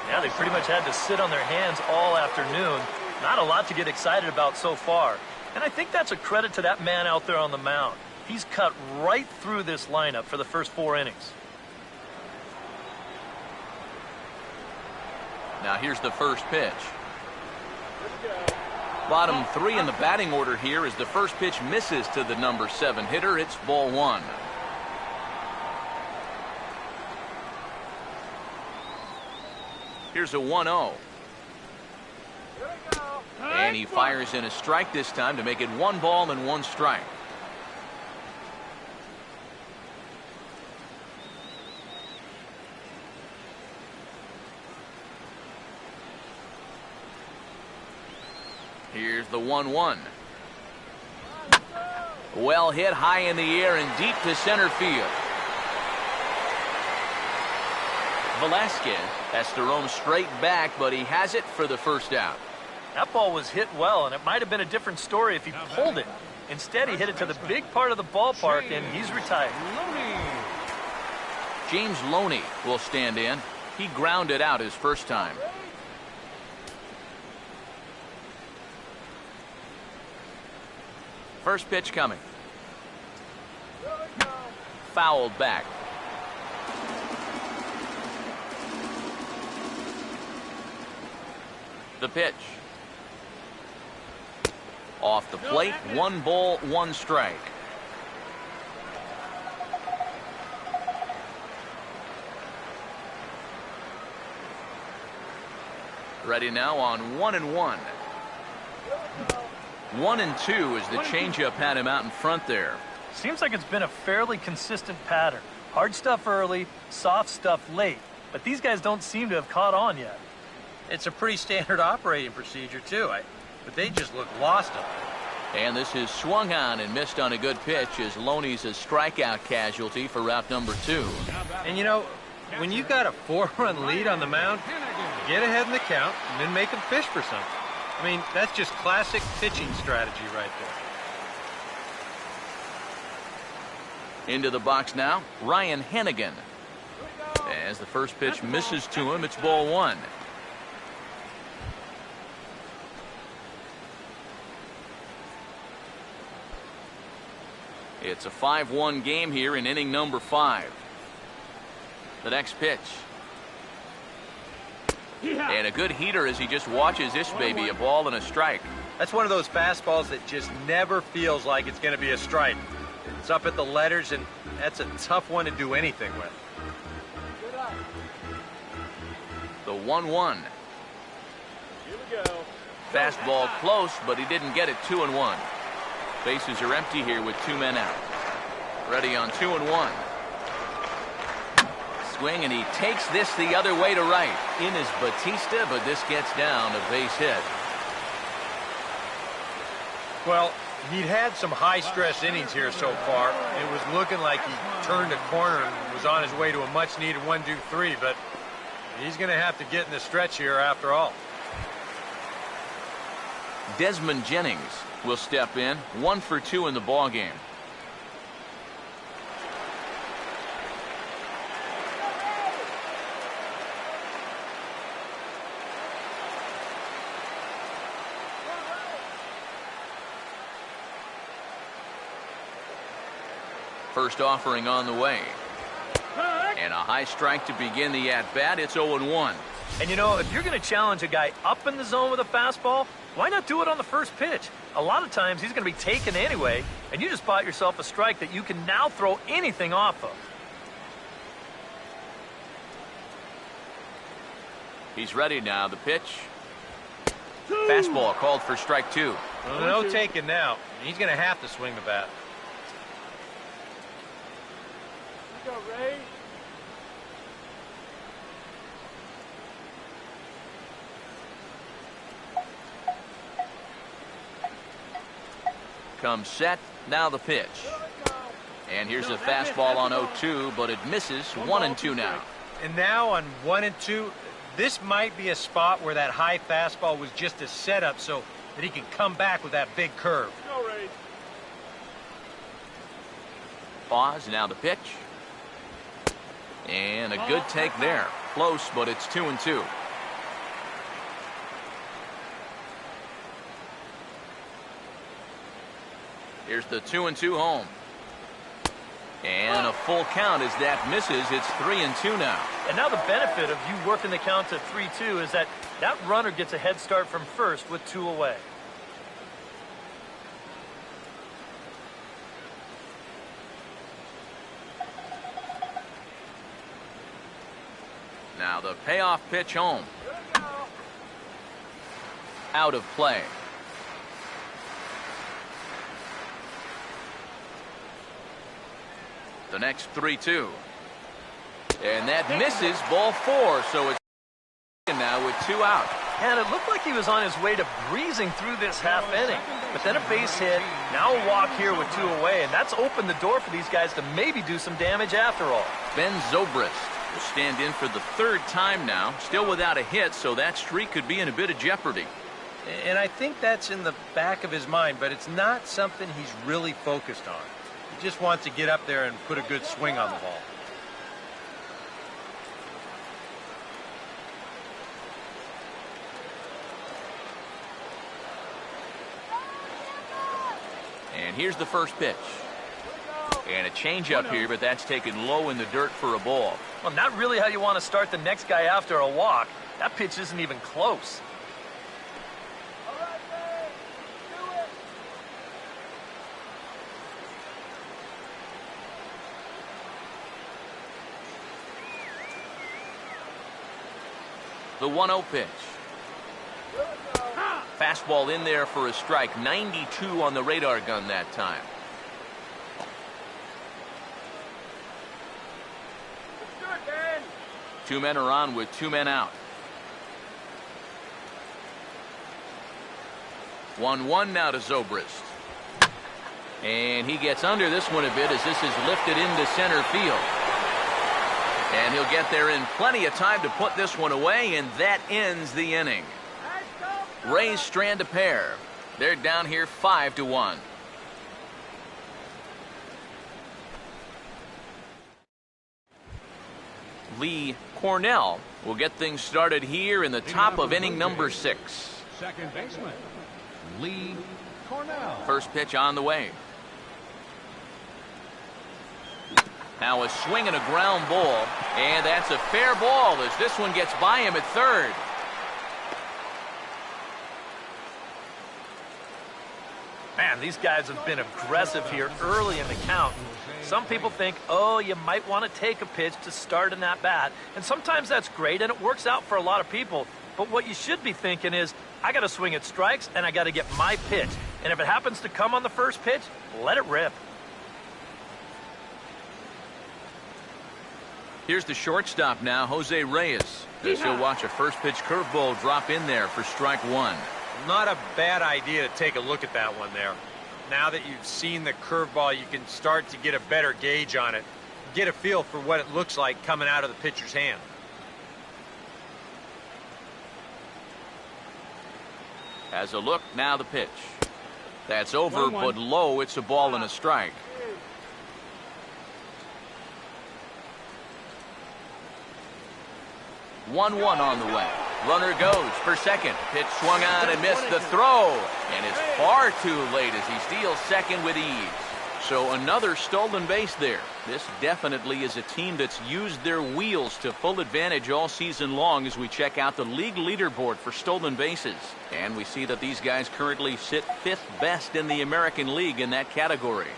Yeah, they pretty much had to sit on their hands all afternoon. Not a lot to get excited about so far. And I think that's a credit to that man out there on the mound. He's cut right through this lineup for the first 4 innings. Now here's the first pitch. Bottom 3 in the batting order here as the first pitch misses to the number 7 hitter. It's ball 1. Here's a 1-0. And he fires in a strike this time to make it 1 ball and 1 strike. Here's the 1-1. Well hit high in the air and deep to center field. Velasquez has to roam straight back, but he has it for the first out. That ball was hit well, and it might have been a different story if he pulled it. Instead, he hit it to the big part of the ballpark, and he's retired. James Loney will stand in. He grounded out his first time. First pitch coming. Fouled back. The pitch. Off the plate, 1 ball, 1 strike. Ready now on 1-1. 1-2 as the changeup had him out in front there. Seems like it's been a fairly consistent pattern. Hard stuff early, soft stuff late. But these guys don't seem to have caught on yet. It's a pretty standard operating procedure, too. But they just look lost up there. And this is swung on and missed on a good pitch as Loney's a strikeout casualty for route number 2. And you know, when you got a 4-run lead on the mound, get ahead in the count and then make them fish for something. I mean, that's just classic pitching strategy right there. Into the box now, Ryan Hennigan. As the first pitch misses to him, it's ball 1. It's a 5-1 game here in inning number 5. The next pitch. And a good heater as he just watches this baby, a ball and a strike. That's one of those fastballs that just never feels like it's going to be a strike. It's up at the letters, and that's a tough one to do anything with. The 1-1. Here we go. Fastball close, but he didn't get it. 2-1. Bases are empty here with 2 men out. Ready on 2-1. Swing, and he takes this the other way to right. In is Batista, but this gets down a base hit. Well, he'd had some high-stress innings here so far. It was looking like he turned a corner and was on his way to a much-needed 1-2-3, but he's going to have to get in the stretch here after all. Desmond Jennings will step in, 1 for 2 in the ball game. First offering on the way. And a high strike to begin the at-bat. It's 0-1. And you know, if you're going to challenge a guy up in the zone with a fastball, why not do it on the first pitch? A lot of times he's going to be taken anyway, and you just bought yourself a strike that you can now throw anything off of. He's ready now. The pitch. Fastball called for strike 2. Well, no taking now. He's going to have to swing the bat. Here we go, Ray. Comes set. Now the pitch. And here's a fastball on 0-2, but it misses. 1-2 now. And now on 1-2, this might be a spot where that high fastball was just a setup so that he can come back with that big curve. Go, Ray. Pause. Now the pitch. And a good take there. Close, but it's 2-2. Here's the 2-2 home. And a full count as that misses. It's 3-2 now. And now the benefit of you working the count to 3-2 is that runner gets a head start from first with 2 away. Now the payoff pitch home. Out of play. The next 3-2. And that misses. Ball 4. So it's now with 2 out. And it looked like he was on his way to breezing through this half inning. But then a base hit, now a walk here with 2 away, and that's opened the door for these guys to maybe do some damage after all. Ben Zobrist will stand in for the 3rd time now. Still without a hit, so that streak could be in a bit of jeopardy. And I think that's in the back of his mind, but it's not something he's really focused on. He just wants to get up there and put a good swing on the ball. And here's the first pitch. And a changeup here, but that's taken low in the dirt for a ball. Well, not really how you want to start the next guy after a walk. That pitch isn't even close. The 1-0 pitch. Fastball in there for a strike. 92 on the radar gun that time. Two men are on with 2 men out. 1-1 now to Zobrist. And he gets under this one a bit as this is lifted into center field. And he'll get there in plenty of time to put this one away, and that ends the inning. Rays strand a pair. They're down here 5-1. Lee Cornell will get things started here in the top of inning number 6. Second baseman, Lee Cornell. First pitch on the way. Now a swing and a ground ball, and that's a fair ball as this one gets by him at third. Man, these guys have been aggressive here early in the count. Some people think, oh, you might want to take a pitch to start in that bat. And sometimes that's great, and it works out for a lot of people. But what you should be thinking is, I got to swing at strikes, and I got to get my pitch. And if it happens to come on the first pitch, let it rip. Here's the shortstop now, Jose Reyes. As he'll watch a first pitch curveball drop in there for strike 1. Not a bad idea to take a look at that one there. Now that you've seen the curveball, you can start to get a better gauge on it. Get a feel for what it looks like coming out of the pitcher's hand. As a look, now the pitch. That's over, but low. It's a ball and a strike. One on the way. Runner goes for second. Pitch swung on and missed the throw. And it's far too late as he steals second with ease. So another stolen base there. This definitely is a team that's used their wheels to full advantage all season long as we check out the league leaderboard for stolen bases. And we see that these guys currently sit 5th best in the American League in that category.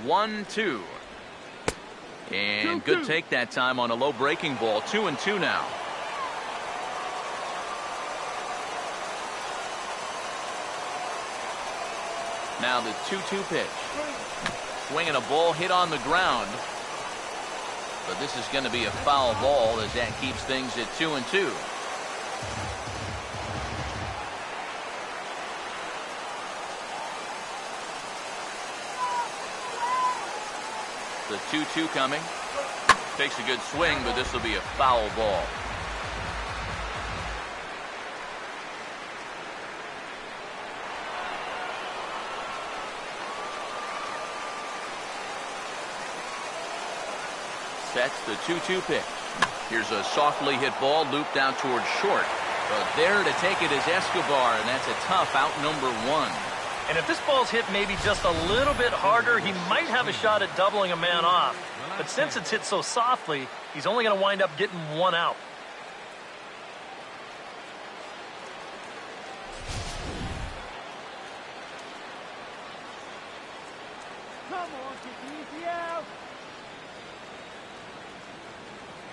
1-2. And good take that time on a low breaking ball. 2-2 now. Now the 2-2 pitch. Swinging a ball hit on the ground. But this is going to be a foul ball as that keeps things at 2-2. The 2-2 coming. Takes a good swing, but this will be a foul ball. Sets the 2-2 pitch. Here's a softly hit ball looped out towards short. But there to take it is Escobar, and that's a tough out number 1. And if this ball's hit maybe just a little bit harder, he might have a shot at doubling a man off. But since it's hit so softly, he's only going to wind up getting 1 out. Come on, get easy out.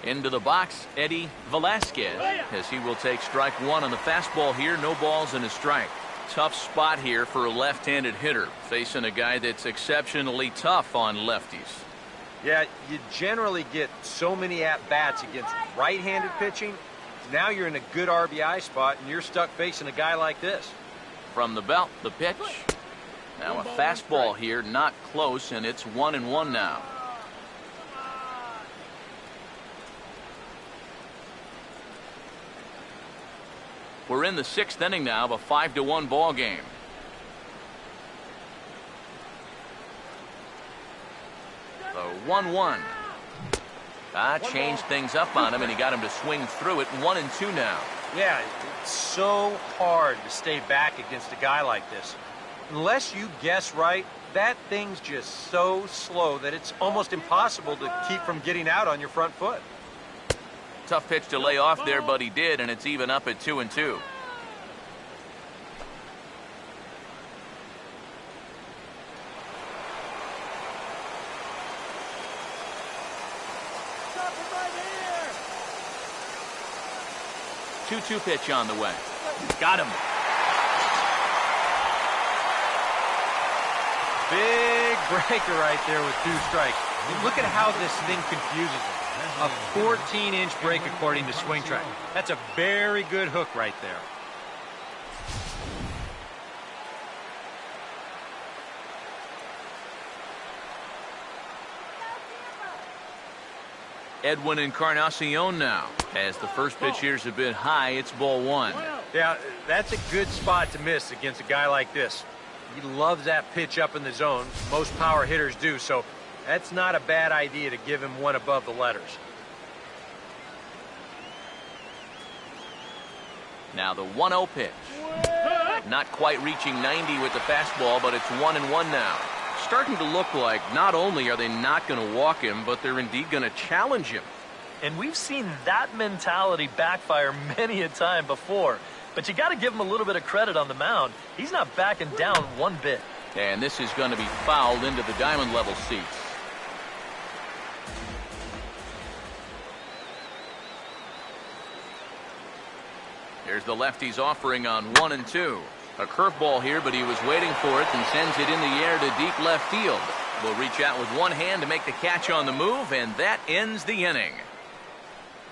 Into the box, Eddie Velasquez, as he will take strike 1 on the fastball here. No balls and a strike. Tough spot here for a left-handed hitter, facing a guy that's exceptionally tough on lefties. Yeah, you generally get so many at-bats against right-handed pitching. Now you're in a good RBI spot, and you're stuck facing a guy like this. From the belt, the pitch. Now a fastball here, not close, and it's 1-1 now. We're in the 6th inning now of a 5-1 ball game. The 1-1. Changed things up on him, and he got him to swing through it. 1-2 now. Yeah, it's so hard to stay back against a guy like this. Unless you guess right, that thing's just so slow that it's almost impossible to keep from getting out on your front foot. Tough pitch to lay off there, but he did, and it's even up at 2-2. Stop it right here. 2-2 pitch on the way. Got him. Big breaker right there with 2 strikes. Look at how this thing confuses him. A 14-inch break according to Swing Track. That's a very good hook right there. Edwin Encarnacion now. As the first pitch here's a bit high, it's ball 1. Yeah, that's a good spot to miss against a guy like this. He loves that pitch up in the zone. Most power hitters do, so that's not a bad idea to give him one above the letters. Now the 1-0 pitch. Not quite reaching 90 with the fastball, but it's 1-1 now. Starting to look like not only are they not going to walk him, but they're indeed going to challenge him. And we've seen that mentality backfire many a time before. But you got to give him a little bit of credit on the mound. He's not backing down one bit. And this is going to be fouled into the diamond level seats. Here's the lefty's offering on 1-2. A curveball here, but he was waiting for it and sends it in the air to deep left field. Will reach out with one hand to make the catch on the move, and that ends the inning.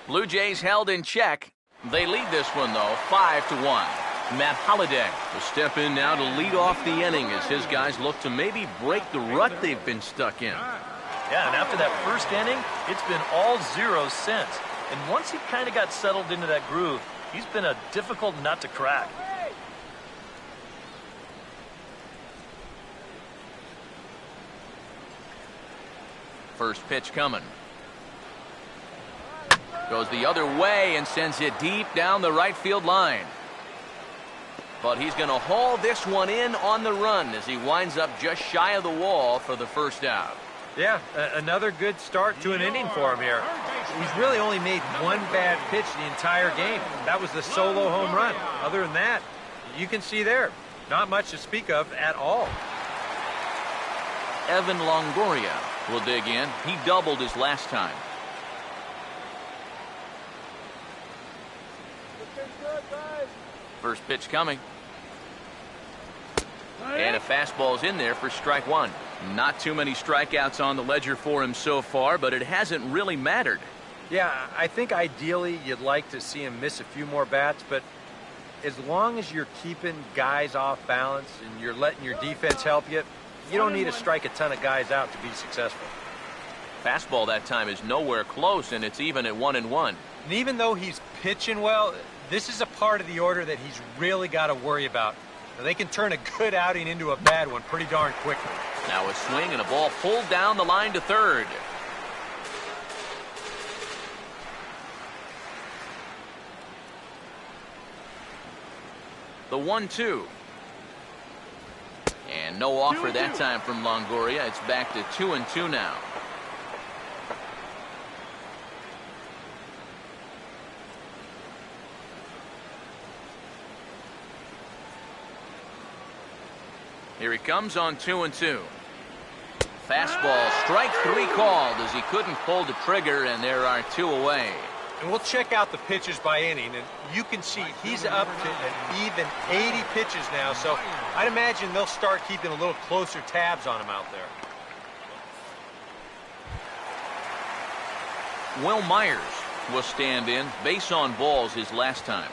Blue Jays held in check. They lead this one, though, 5-1. Matt Holliday will step in now to lead off the inning as his guys look to maybe break the rut they've been stuck in. Yeah, and after that first inning, it's been all zeros since. And once he kind of got settled into that groove, he's been a difficult nut to crack. First pitch coming. Goes the other way and sends it deep down the right field line. But he's going to haul this one in on the run as he winds up just shy of the wall for the first out. Yeah, another good start to an inning for him here. He's really only made one bad pitch the entire game. That was the solo home run. Other than that, you can see there, not much to speak of at all. Evan Longoria will dig in. He doubled his last time. First pitch coming. And a fastball's in there for strike 1. Not too many strikeouts on the ledger for him so far, but it hasn't really mattered. Yeah, I think ideally you'd like to see him miss a few more bats, but as long as you're keeping guys off balance and you're letting your defense help you, you don't need to strike a ton of guys out to be successful. Fastball that time is nowhere close, and it's even at 1-1. And even though he's pitching well, this is a part of the order that he's really got to worry about. Now, they can turn a good outing into a bad one pretty darn quickly. Now a swing and a ball pulled down the line to third. The 1-2. And no offer that time from Longoria. It's back to 2-2 now. Here he comes on 2-2. Fastball, strike 3 called as he couldn't pull the trigger, and there are 2 away. And we'll check out the pitches by inning, and you can see he's up to an even 80 pitches now, so I'd imagine they'll start keeping a little closer tabs on him out there. Will Myers will stand in. Base on balls his last time.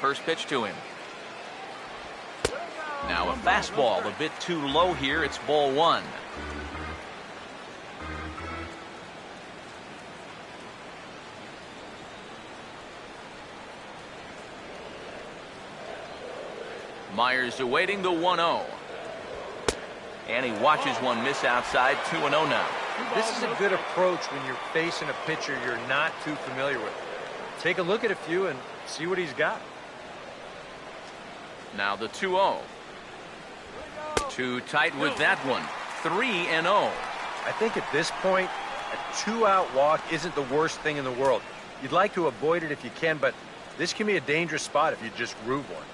First pitch to him. Now a fastball a bit too low here. It's ball 1. Myers awaiting the 1-0. And he watches one miss outside. 2-0 now. This is a good approach when you're facing a pitcher you're not too familiar with. Take a look at a few and see what he's got. Now the 2-0. Too tight with that one. 3-0. I think at this point, a 2-out walk isn't the worst thing in the world. You'd like to avoid it if you can, but this can be a dangerous spot if you just groove one.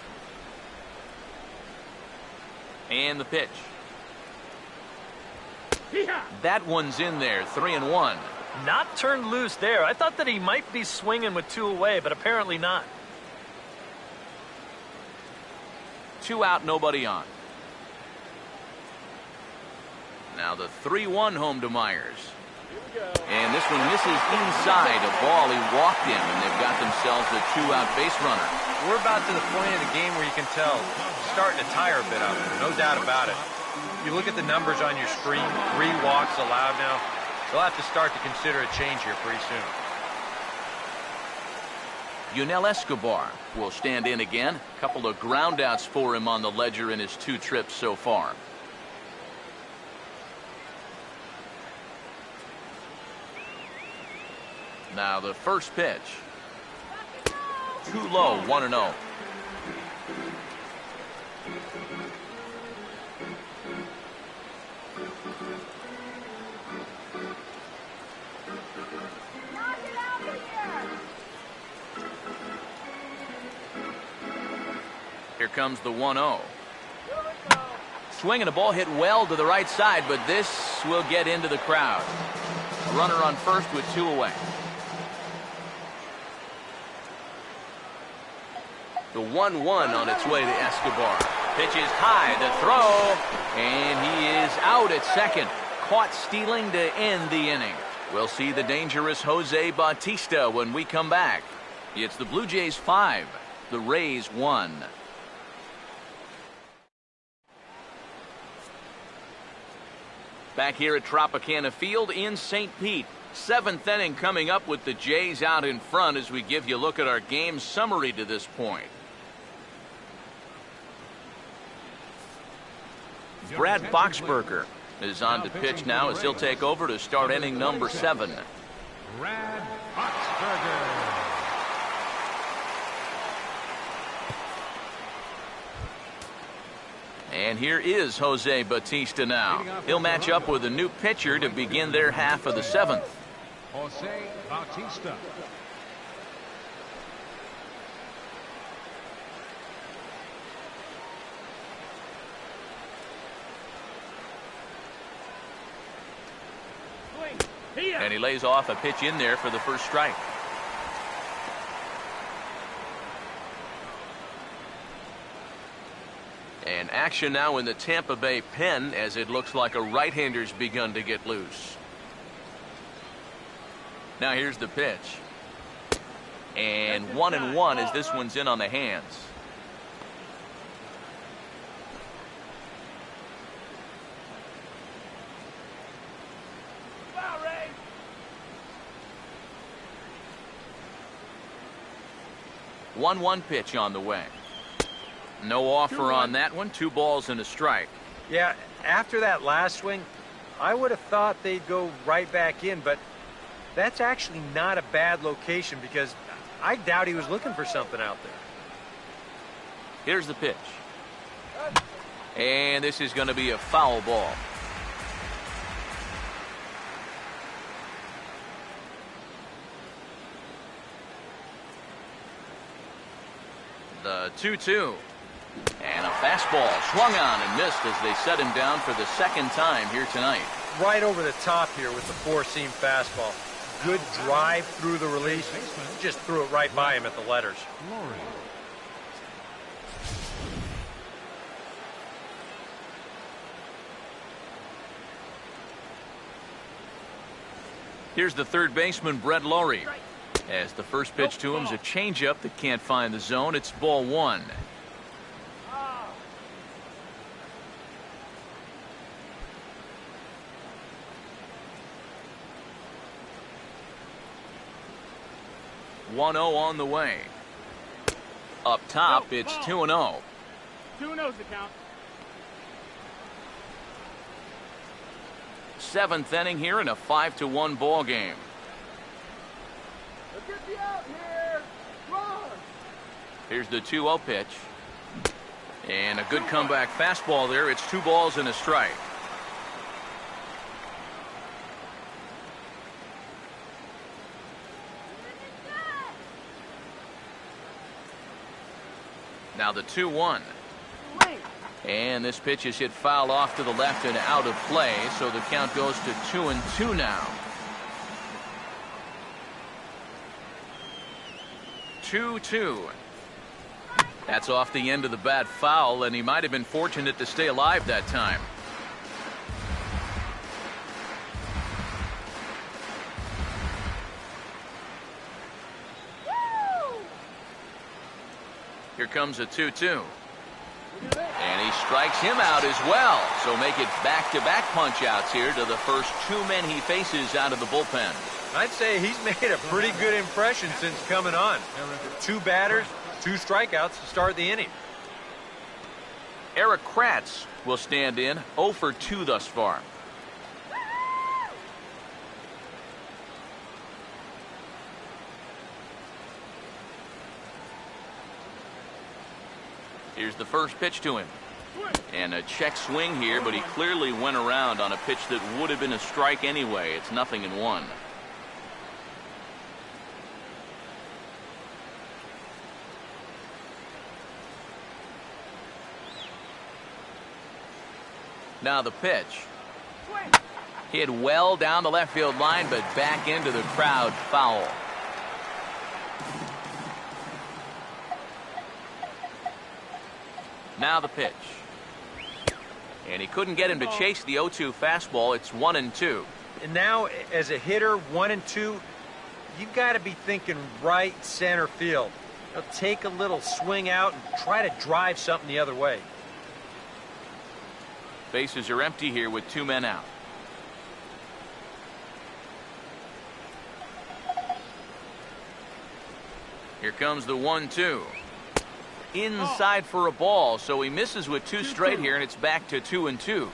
And the pitch. That one's in there. 3-1. Not turned loose there. I thought that he might be swinging with 2 away, but apparently not. 2 out, nobody on. Now the 3-1 home to Myers. And this one misses inside a ball he walked in, and they've got themselves a 2-out base runner. We're about to the point of the game where you can tell it's starting to tire a bit out there, no doubt about it. You look at the numbers on your screen, 3 walks allowed now. They'll have to start to consider a change here pretty soon. Yunel Escobar will stand in again. A couple of groundouts for him on the ledger in his 2 trips so far. Now the first pitch. Too low, 1-0. Here comes the 1-0. Swinging a ball hit well to the right side, but this will get into the crowd. Runner on first with 2 away. The 1-1 on its way to Escobar. Pitch is high, the throw, and he is out at second. Caught stealing to end the inning. We'll see the dangerous Jose Bautista when we come back. It's the Blue Jays 5, the Rays 1. Back here at Tropicana Field in St. Pete. 7th inning coming up with the Jays out in front as we give you a look at our game summary to this point. Brad Boxberger is on to pitch now as he'll take over to start inning number 7. Brad Boxberger. And here is Jose Bautista now. He'll match up with a new pitcher to begin their half of the 7th. Jose Bautista. And he lays off a pitch in there for the first strike. And action now in the Tampa Bay pen as it looks like a right-hander's begun to get loose. Now here's the pitch. And 1-1 as this one's in on the hands. One pitch on the way. No offer on that one. 2 balls and a strike. Yeah, after that last swing, I would have thought they'd go right back in, but that's actually not a bad location because I doubt he was looking for something out there. Here's the pitch. And this is going to be a foul ball. The 2-2. And a fastball swung on and missed as they set him down for the 2nd time here tonight. Right over the top here with the 4-seam fastball. Good drive through the release. Just threw it right by him at the letters. Here's the third baseman, Brett Lowry. As the first pitch to him is a changeup that can't find the zone. It's ball 1. On the way. Up top, it's 2-0. 2-0's the count. Seventh inning here in a 5-1 ball game. Let's get you out here. Run. Here's the 2-0 pitch. And a good comeback fastball there. It's 2 balls and a strike. Now the 2-1. And this pitch is hit foul off to the left and out of play, so the count goes to 2-2 now. 2-2. That's off the end of the bat foul, and he might have been fortunate to stay alive that time. Here comes a 2-2. And he strikes him out as well. So make it back-to-back punch-outs here to the first 2 men he faces out of the bullpen. I'd say he's made a pretty good impression since coming on. 2 batters, 2 strikeouts to start the inning. Eric Kratz will stand in, 0 for 2 thus far. Here's the first pitch to him. And a check swing here, but he clearly went around on a pitch that would have been a strike anyway. It's 0-1. Now the pitch. Hit well down the left field line, but back into the crowd, foul. Now the pitch. And he couldn't get him to chase the 0-2 fastball. It's 1-2. And now, as a hitter, 1-2, you've got to be thinking right center field. Now, take a little swing out and try to drive something the other way. Bases are empty here with 2 men out. Here comes the 1-2. Inside for a ball, so he misses with 2 straight here, and it's back to 2-2.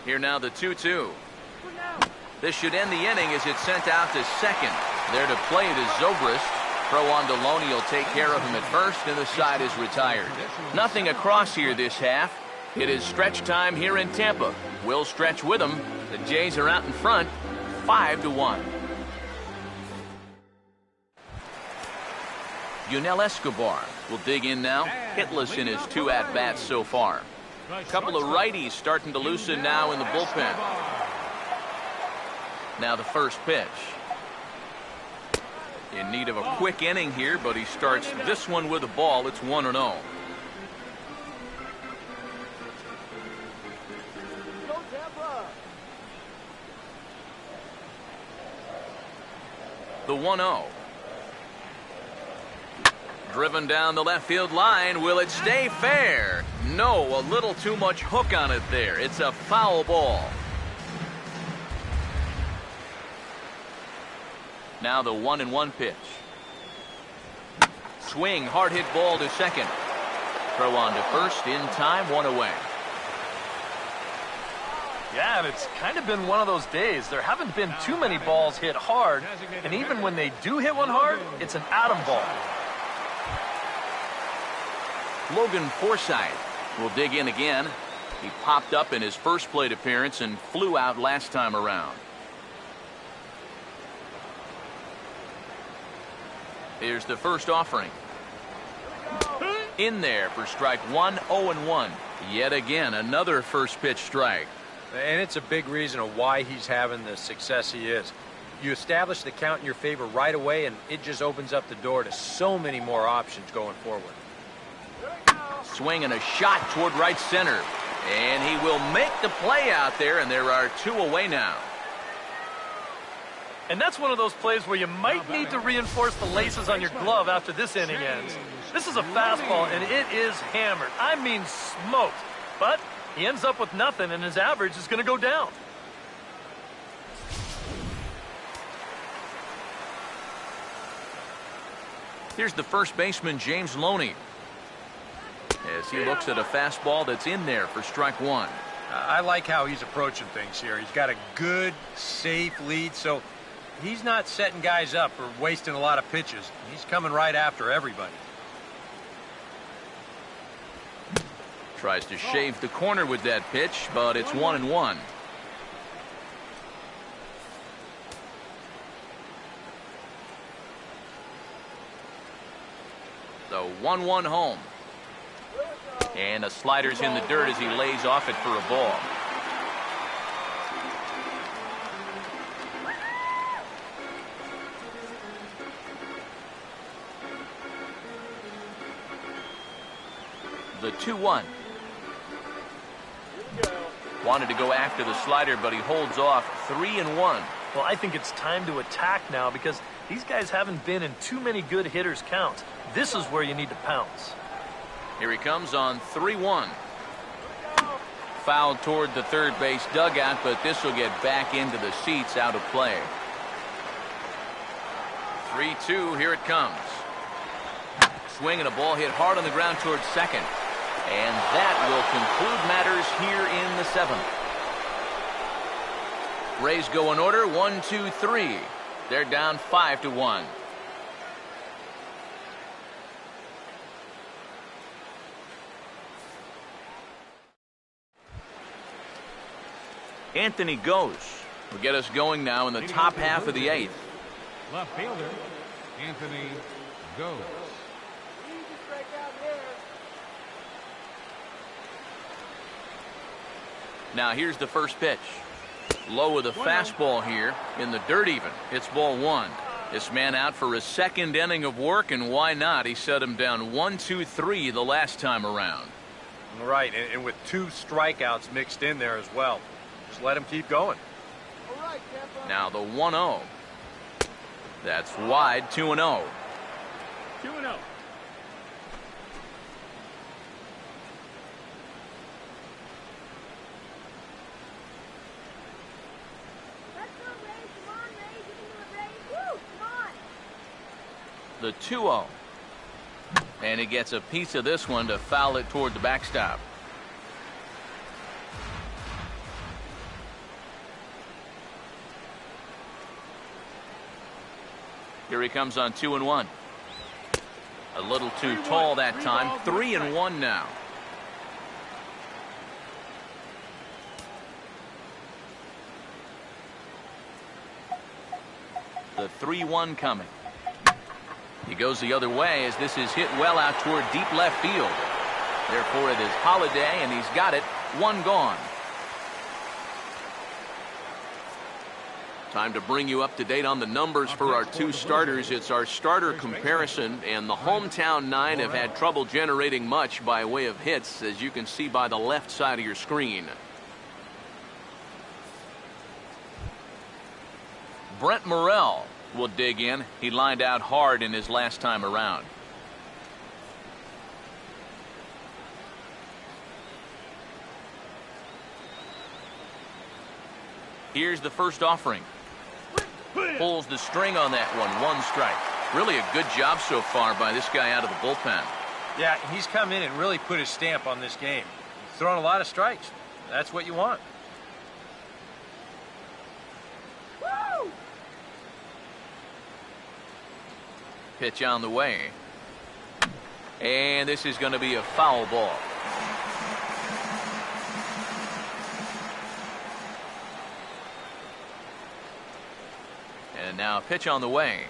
Here now the 2-2. This should end the inning as it's sent out to second. There to play it is Zobrist. Throw on Deloney will take care of him at first, and the side is retired. Nothing across here this half. It is stretch time here in Tampa. We'll stretch with them. The Jays are out in front, 5-1. Yunel Escobar will dig in now, hitless in his 2 at-bats so far. A couple of righties starting to loosen now in the bullpen. Now the first pitch. In need of a quick inning here, but he starts this one with a ball. It's 1-0. The 1-0. Driven down the left field line. Will it stay fair? No, a little too much hook on it there. It's a foul ball. Now the 1-1 pitch. Swing, hard hit ball to second. Throw on to first, in time, 1 away. Yeah, and it's kind of been one of those days. There haven't been too many balls hit hard, and even when they do hit one hard, it's an atom ball. Logan Forsythe will dig in again. He popped up in his first plate appearance and flew out last time around. Here's the first offering. In there for strike 1, 0-1. Yet again, another first pitch strike. And it's a big reason of why he's having the success he is. You establish the count in your favor right away, and it just opens up the door to so many more options going forward. Swing and a shot toward right center. And he will make the play out there, and there are 2 away now. And that's one of those plays where you might need to reinforce the laces on your glove after this inning ends. This is a fastball, and it is hammered. I mean smoked. But He ends up with nothing, and his average is going to go down. Here's the first baseman, James Loney, as he looks at a fastball that's in there for strike one. I like how he's approaching things here. He's got a good, safe lead, so he's not setting guys up or wasting a lot of pitches. He's coming right after everybody. Tries to shave the corner with that pitch, but it's 1-1. So 1-1 home. And the slider's in the dirt as he lays off it for a ball. The 2-1. Wanted to go after the slider, but he holds off. 3-1. Well, I think it's time to attack now because these guys haven't been in too many good hitters' counts. This is where you need to pounce. Here he comes on 3-1. Fouled toward the third base dugout, but this will get back into the seats, out of play. 3-2, here it comes. Swing and a ball hit hard on the ground towards second. And that will conclude matters here in the seventh. Rays go in order, 1, 2, 3. They're down 5-1. Anthony goes. Will get us going now in the top half of the eighth. Left fielder, Anthony goes. Now here's the first pitch. Low with a fastball here in the dirt even. It's ball one. This man out for his second inning of work, and why not? He set him down 1, 2, 3 the last time around. Right, and with 2 strikeouts mixed in there as well. Just let him keep going. Now the 1-0. That's wide, 2-0. 2-0. The 2-0. And he gets a piece of this one to foul it toward the backstop. Here he comes on 2-1. A little too tall that time. 3-1 now. The 3-1 coming. He goes the other way as this is hit well out toward deep left field. Therefore it is Holiday, and he's got it. 1 gone. Time to bring you up to date on the numbers for our 2 starters. It's our starter comparison, and the hometown 9 have had trouble generating much by way of hits, as you can see by the left side of your screen. Brent Morrell will dig in. He lined out hard in his last time around. Here's the first offering. Pulls the string on that one. 1 strike. Really a good job so far by this guy out of the bullpen. Yeah, he's come in and really put his stamp on this game. He's thrown a lot of strikes. That's what you want. Pitch on the way. And this is going to be a foul ball. And now a pitch on the way.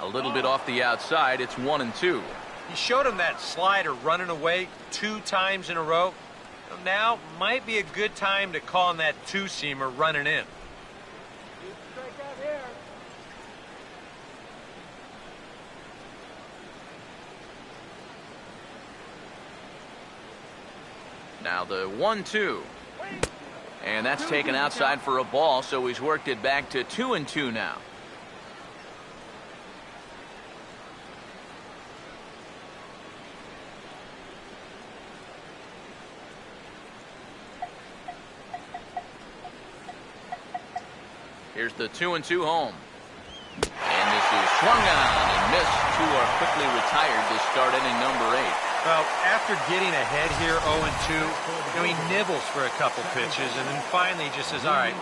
A little bit off the outside. It's 1-2. He showed him that slider running away 2 times in a row. Now might be a good time to call on that 2-seamer running in. Now the 1-2. And that's taken outside for a ball, so he's worked it back to 2-2 now. Here's the 2-2 home. And this is swung on and missed. Two are quickly retired to start inning number 8. Well, after getting ahead here 0-2, he nibbles for a couple pitches, and then finally just says, all right,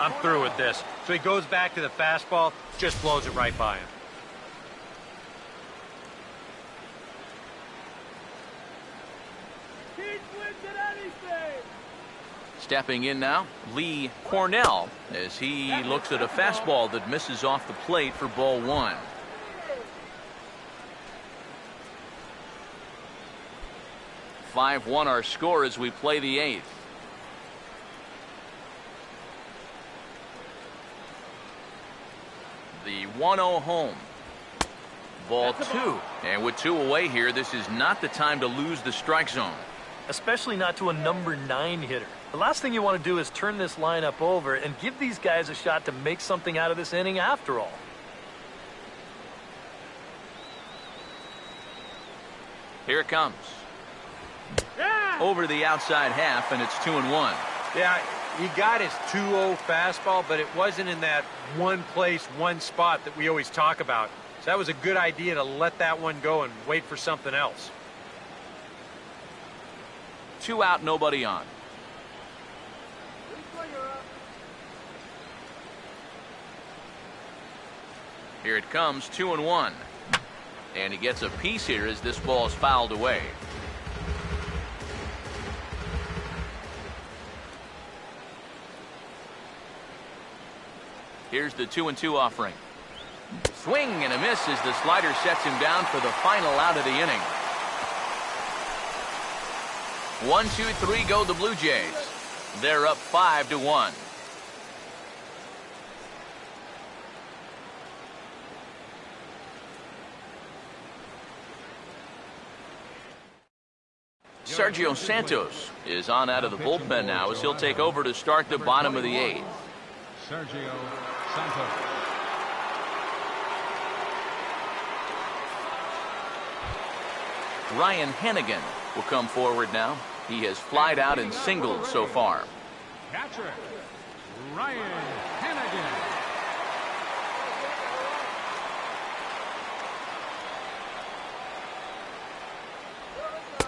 I'm through with this. So he goes back to the fastball, just blows it right by him. Stepping in now, Lee Cornell, as he looks at a fastball that misses off the plate for ball 1. (5-1) our score as we play the 8th. The 1-0 home. Ball 2. And with 2 away here, this is not the time to lose the strike zone. Especially not to a number 9 hitter. The last thing you want to do is turn this lineup over and give these guys a shot to make something out of this inning after all. Here it comes. Over the outside half, and it's 2-1. Yeah, he got his 2-0 fastball, but it wasn't in that one place, one spot that we always talk about. So that was a good idea to let that one go and wait for something else. 2 out, nobody on. Here it comes, 2-1. And he gets a piece here as this ball is fouled away. Here's the 2-2 offering. Swing and a miss as the slider sets him down for the final out of the inning. 1-2-3 go the Blue Jays. They're up 5-1. Sergio Santos is on out of the bullpen now as he'll take over to start the bottom of the 8th. Sergio Santos. Ryan Hennigan will come forward now. He has flied out and singled so far. Catcher, Ryan Hennigan.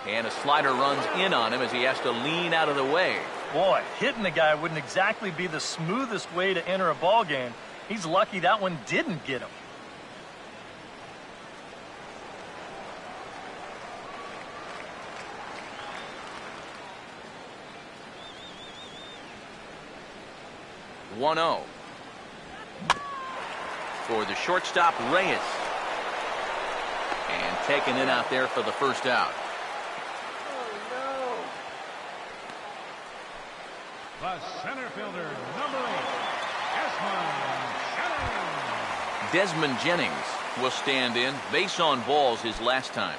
And a slider runs in on him as he has to lean out of the way. Boy, hitting the guy wouldn't exactly be the smoothest way to enter a ball game. He's lucky that one didn't get him. (1-0) for the shortstop Reyes, and taken in out there for the first out. The center fielder, number 8, Desmond Jennings will stand in. Base on balls his last time.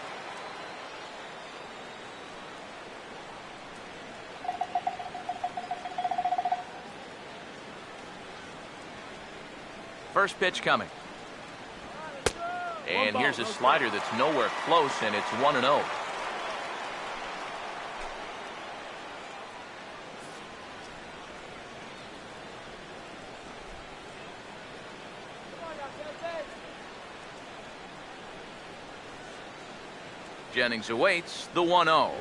First pitch coming. And here's a slider that's nowhere close, and it's 1-0. Jennings awaits the 1-0.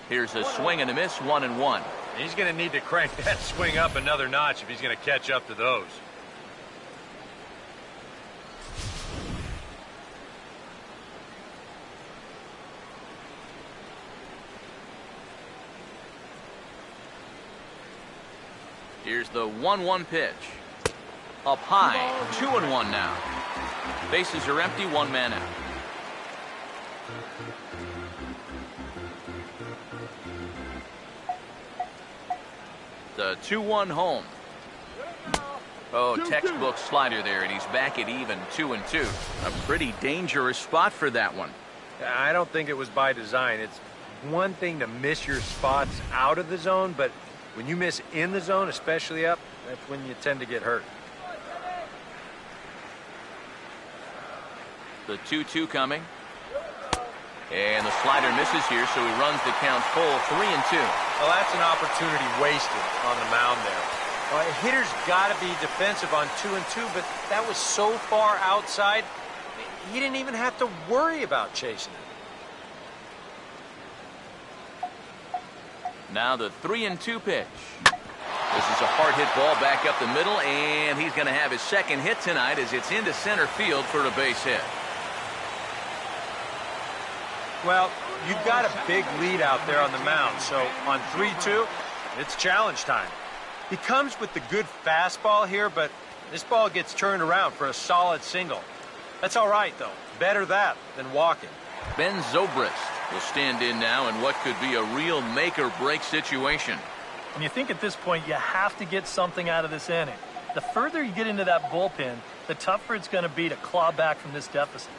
Here's a swing and a miss, 1-1. He's going to need to crank that swing up another notch if he's going to catch up to those. Here's the 1-1 pitch. Up high, 2-1 now. Bases are empty, 1 man out. The 2-1 home. Oh, textbook slider there, and he's back at even 2-2. A pretty dangerous spot for that one. I don't think it was by design. It's one thing to miss your spots out of the zone, but when you miss in the zone, especially up, that's when you tend to get hurt. The 2-2 coming. And the slider misses here, so he runs the count full, 3-2. Well, that's an opportunity wasted on the mound there. Hitter's got to be defensive on 2-2, but that was so far outside, he didn't even have to worry about chasing it. Now the 3-2 pitch. This is a hard hit ball back up the middle, and he's going to have his second hit tonight as it's into center field for a base hit. Well, you've got a big lead out there on the mound, so on 3-2, it's challenge time. He comes with the good fastball here, but this ball gets turned around for a solid single. That's all right, though. Better that than walking. Ben Zobrist will stand in now in what could be a real make-or-break situation. And you think at this point you have to get something out of this inning. The further you get into that bullpen, the tougher it's going to be to claw back from this deficit.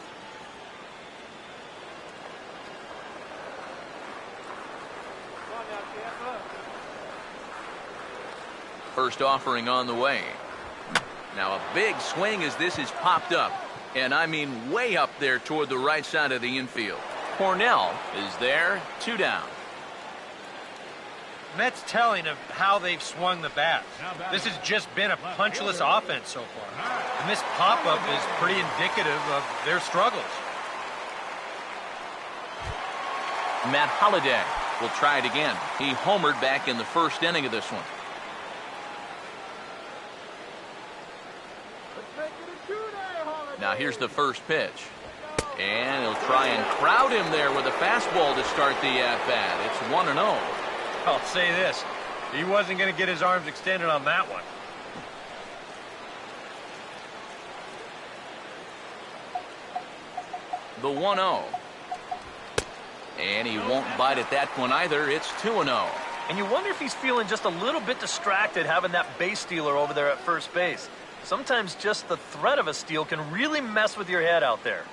First offering on the way. Now a big swing as this is popped up. And I mean way up there toward the right side of the infield. Cornell is there, 2 down. That's telling of how they've swung the bat. This has just been a punchless offense so far. And this pop-up is pretty indicative of their struggles. Matt Holliday will try it again. He homered back in the first inning of this one. Now here's the first pitch. And he'll try and crowd him there with a fastball to start the at-bat. It's 1-0. I'll say this. He wasn't going to get his arms extended on that one. The 1-0. And he won't bite at that one either. It's 2-0. And you wonder if he's feeling just a little bit distracted having that base stealer over there at first base. Sometimes just the threat of a steal can really mess with your head out there.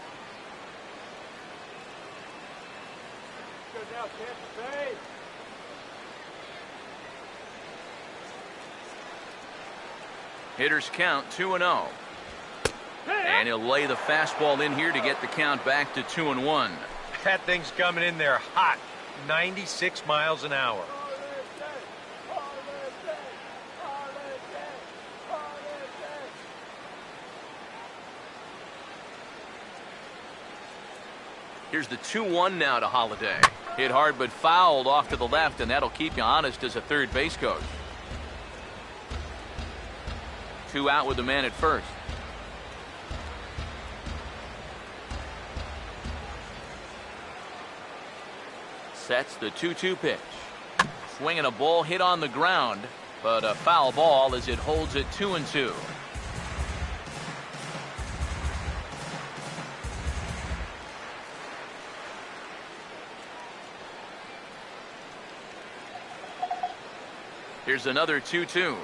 Hitters count 2-0. And he'll lay the fastball in here to get the count back to 2-1. That thing's coming in there hot. 96 miles an hour. Here's the 2-1 now to Holliday. Hit hard but fouled off to the left, and that'll keep you honest as a third base coach. 2 out with the man at first. Sets the 2-2 pitch. Swinging a ball hit on the ground, but a foul ball as it holds it 2-2. Here's another 2-2.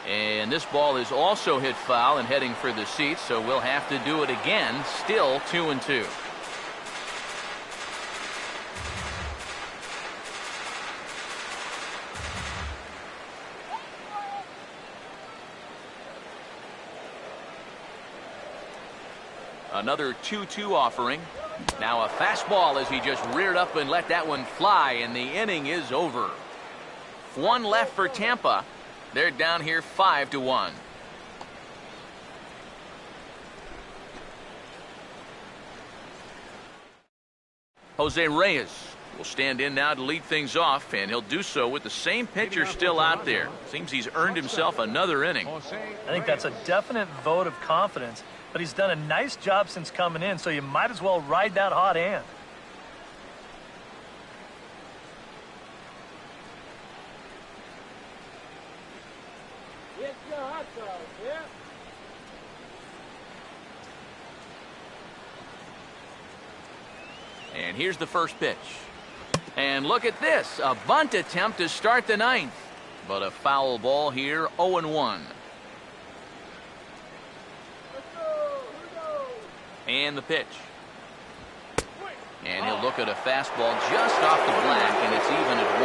And this ball is also hit foul and heading for the seats, so we'll have to do it again. Still 2-2. Another 2-2 offering. Now a fastball as he just reared up and let that one fly, and the inning is over. 1 left for Tampa. They're down here 5-1. Jose Reyes will stand in now to lead things off, and he'll do so with the same pitcher still out there. Seems he's earned himself another inning. I think that's a definite vote of confidence, but he's done a nice job since coming in, so you might as well ride that hot hand. And here's the first pitch. And look at this, a bunt attempt to start the 9th. But a foul ball here, 0-1. And the pitch. And he'll look at a fastball just off the black, and it's even at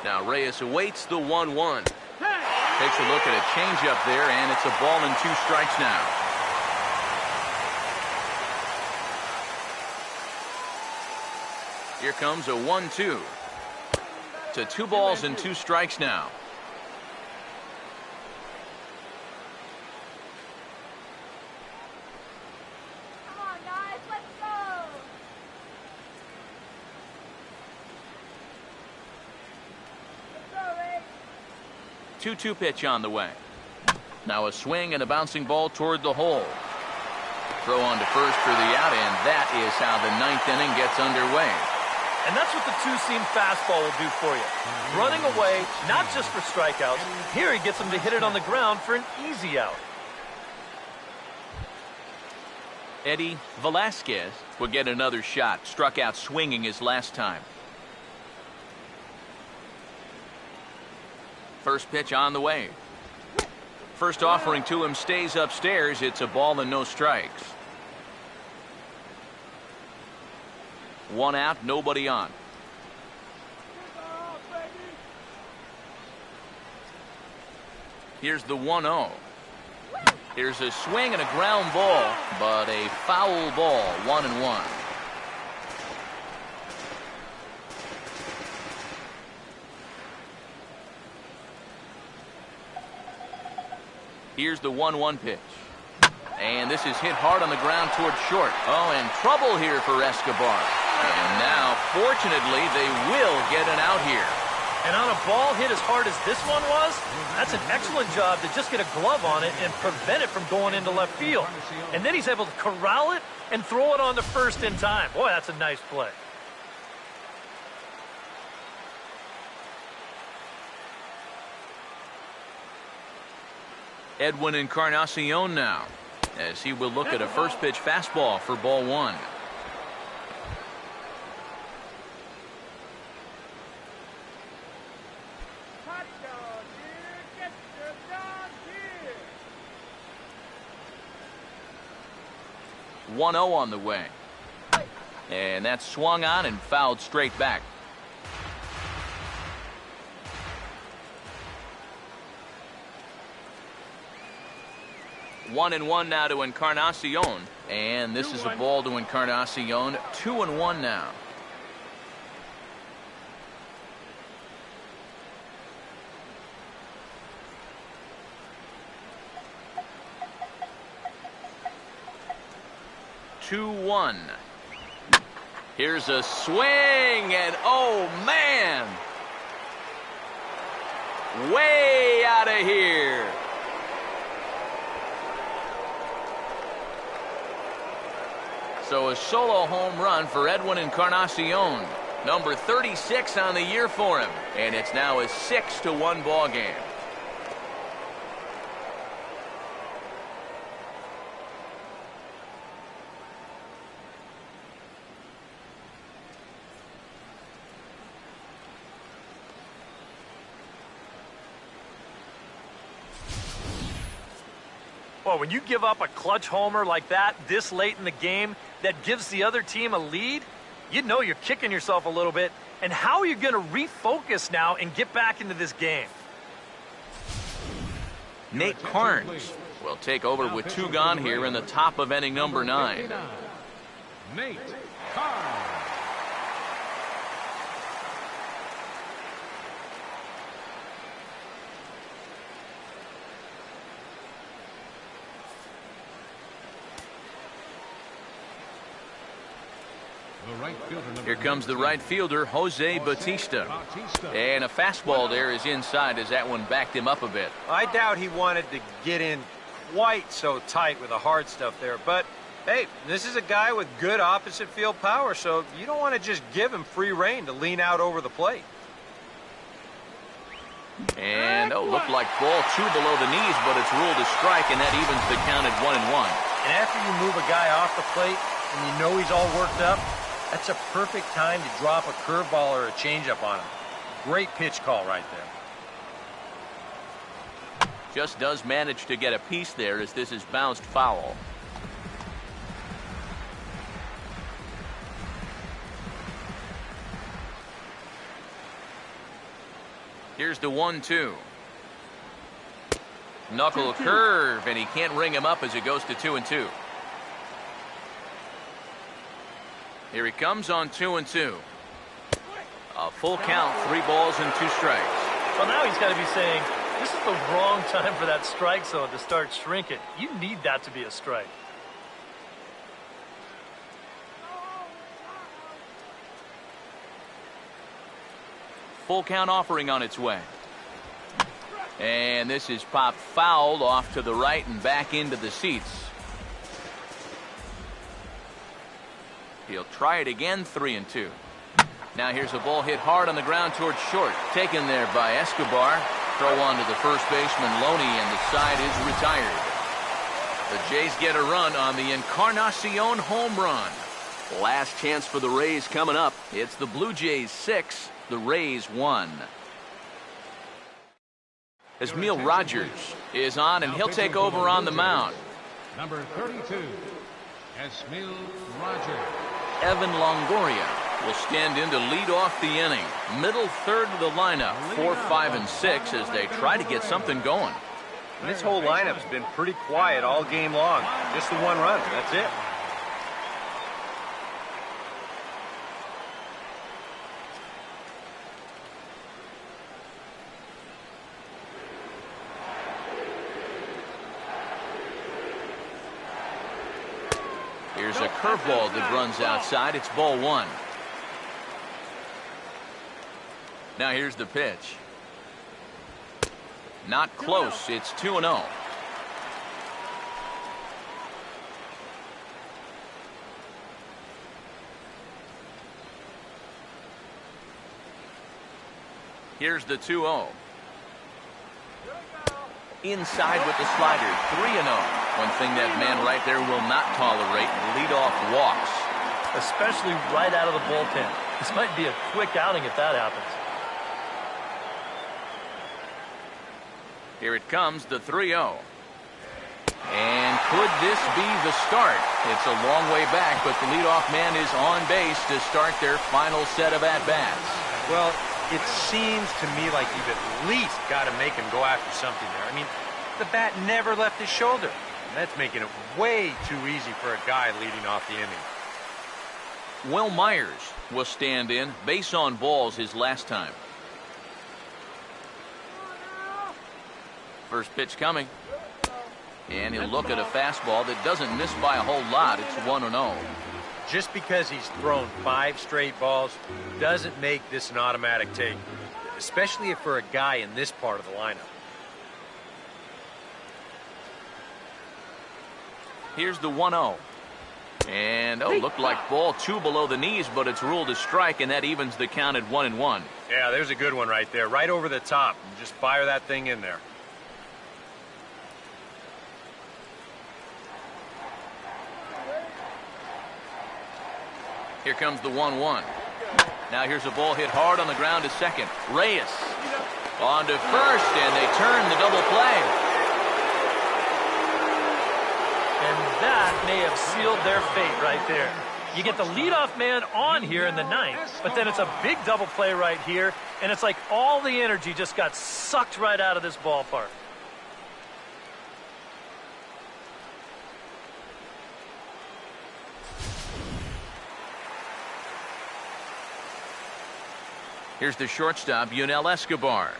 1. Now Reyes awaits the 1-1. Takes a look at a changeup there, and it's a ball and 2 strikes now. Here comes a 1-2. To 2 balls and 2 strikes now. Come on, guys, let's go. 2-2 pitch on the way. Now a swing and a bouncing ball toward the hole. Throw on to first for the out, and that is how the 9th inning gets underway. And that's what the two-seam fastball will do for you. Running away, not just for strikeouts. Here he gets him to hit it on the ground for an easy out. Eddie Velasquez will get another shot. Struck out swinging his last time. First pitch on the way. First offering to him stays upstairs. It's a ball and no strikes. 1 out, nobody on. Here's the 1-0. Here's a swing and a ground ball, but a foul ball, 1-1. Here's the 1-1 pitch. And this is hit hard on the ground toward short. Oh, and trouble here for Escobar. And now, fortunately, they will get an out here. And on a ball hit as hard as this one was, that's an excellent job to just get a glove on it and prevent it from going into left field. And then he's able to corral it and throw it on to first in time. Boy, that's a nice play. Edwin Encarnacion now, as he will look at a first pitch fastball for ball 1. Hot dog here, get the dog here. 1-0 on the way. And that's swung on and fouled straight back. One and one now to Encarnacion, and this is a ball to Encarnacion. 2-1 now. Here's a swing, and oh man, way out of here. So a solo home run for Edwin Encarnacion. Number 36 on the year for him. And it's now a 6-1 ball game. Well, when you give up a clutch homer like that this late in the game that gives the other team a lead, you know you're kicking yourself a little bit. And how are you going to refocus now and get back into this game? Nate Carnes will take over with 2 gone here in the top of inning number 9. Nate Carnes. Here comes the right fielder, Jose Bautista. And a fastball there is inside as that one backed him up a bit. I doubt he wanted to get in quite so tight with the hard stuff there. But, hey, this is a guy with good opposite field power, so you don't want to just give him free rein to lean out over the plate. And, looked like ball 2 below the knees, but it's ruled a strike, and that evens the count at 1-1. And after you move a guy off the plate and you know he's all worked up, that's a perfect time to drop a curveball or a changeup on him. Great pitch call right there. Just does manage to get a piece there as this is bounced foul. Here's the 1-2. Knuckle curve, and he can't ring him up as it goes to 2-2. Here he comes on 2-2. A full count, 3 balls and 2 strikes. Well, now he's got to be saying, this is the wrong time for that strike zone to start shrinking. You need that to be a strike. Full count offering on its way. And this is popped foul off to the right and back into the seats. He'll try it again, 3-2. Now here's a ball hit hard on the ground towards short. Taken there by Escobar. Throw on to the first baseman, Loney, and the side is retired. The Jays get a run on the Encarnacion home run. Last chance for the Rays coming up. It's the Blue Jays 6, the Rays 1. Esmil Rogers is on, and he'll take over on the mound. Number 32, Esmil Rogers. Evan Longoria will stand in to lead off the inning. Middle third of the lineup, 4, 5, and 6 as they try to get something going. And this whole lineup's been pretty quiet all game long. Just the one run. That's it. Here's a curveball that runs outside. It's ball 1. Now here's the pitch. Not close. It's 2-0. Here's the 2-0. Inside with the slider, 3-0. One thing that man right there will not tolerate, leadoff walks. Especially right out of the bullpen. This might be a quick outing if that happens. Here it comes, the 3-0. And could this be the start? It's a long way back, but the leadoff man is on base to start their final set of at-bats. Well, it seems to me like you've at least got to make him go after something there. I mean, the bat never left his shoulder. And that's making it way too easy for a guy leading off the inning. Will Myers will stand in, base on balls his last time. First pitch coming. And he'll look at a fastball that doesn't miss by a whole lot. It's 1-0. Just because he's thrown 5 straight balls doesn't make this an automatic take, especially if for a guy in this part of the lineup. Here's the 1-0. And, looked like ball 2 below the knees, but it's ruled a strike, and that evens the count at 1-1. Yeah, there's a good one right there, right over the top. Just fire that thing in there. Here comes the 1-1. Now here's a ball hit hard on the ground to second. Reyes on to first, and they turn the double play. And that may have sealed their fate right there. You get the leadoff man on here in the 9th, but then it's a big double play right here, and it's like all the energy just got sucked right out of this ballpark. Here's the shortstop, Yunel Escobar.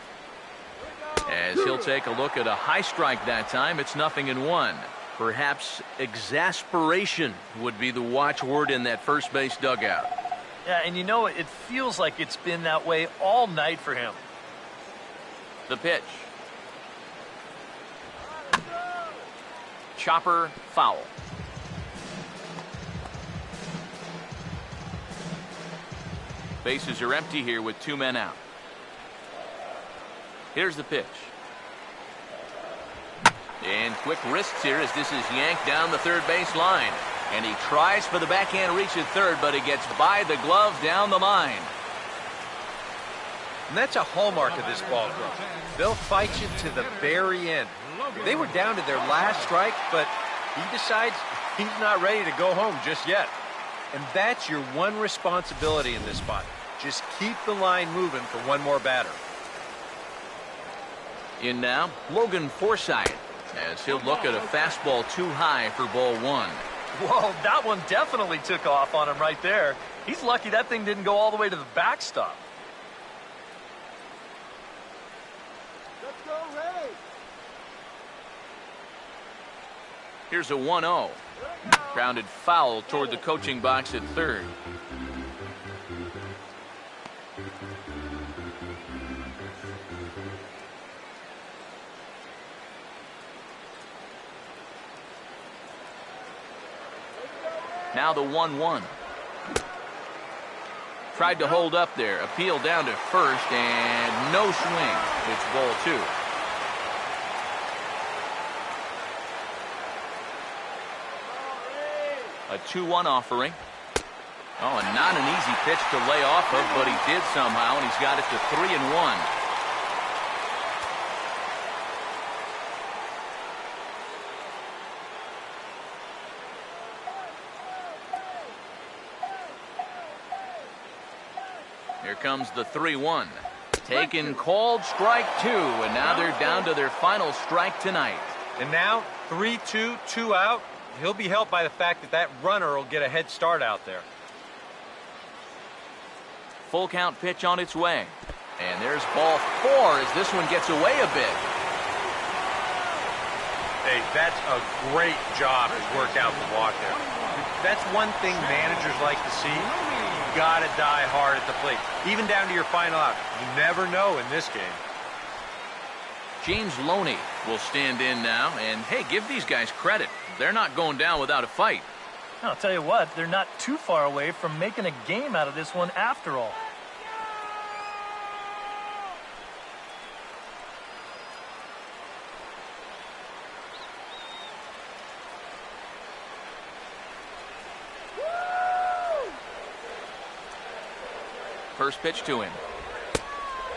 As he'll take a look at a high strike that time, it's 0-1. Perhaps exasperation would be the watchword in that first base dugout. Yeah, and you know, it feels like it's been that way all night for him. The pitch. Chopper foul. Bases are empty here with 2 men out. Here's the pitch. And quick wrists here as this is yanked down the third base line. And he tries for the backhand reach at third, but he gets by the glove down the line. And that's a hallmark of this ball club. They'll fight you to the very end. They were down to their last strike, but he decides he's not ready to go home just yet. And that's your one responsibility in this spot. Just keep the line moving for one more batter. In now, Logan Forsythe, as he'll look at a fastball too high for ball 1. Whoa, that one definitely took off on him right there. He's lucky that thing didn't go all the way to the backstop. Here's a 1-0. Grounded foul toward the coaching box at third. Now the 1-1. Tried to hold up there. Appeal down to first, and no swing. It's ball 2. A 2-1 offering. Oh, and not an easy pitch to lay off of, but he did somehow, and he's got it to 3-1. Here comes the 3-1. Taken, called, strike 2, and now they're down to their final strike tonight. And now 3-2, 2 out. He'll be helped by the fact that that runner will get a head start out there. Full count pitch on its way. And there's ball 4 as this one gets away a bit. Hey, that's a great job to work out the walk there. That's one thing managers like to see. You gotta die hard at the plate, even down to your final out. You never know in this game. James Loney will stand in now, and hey, give these guys credit. They're not going down without a fight. I'll tell you what, they're not too far away from making a game out of this one after all. First pitch to him.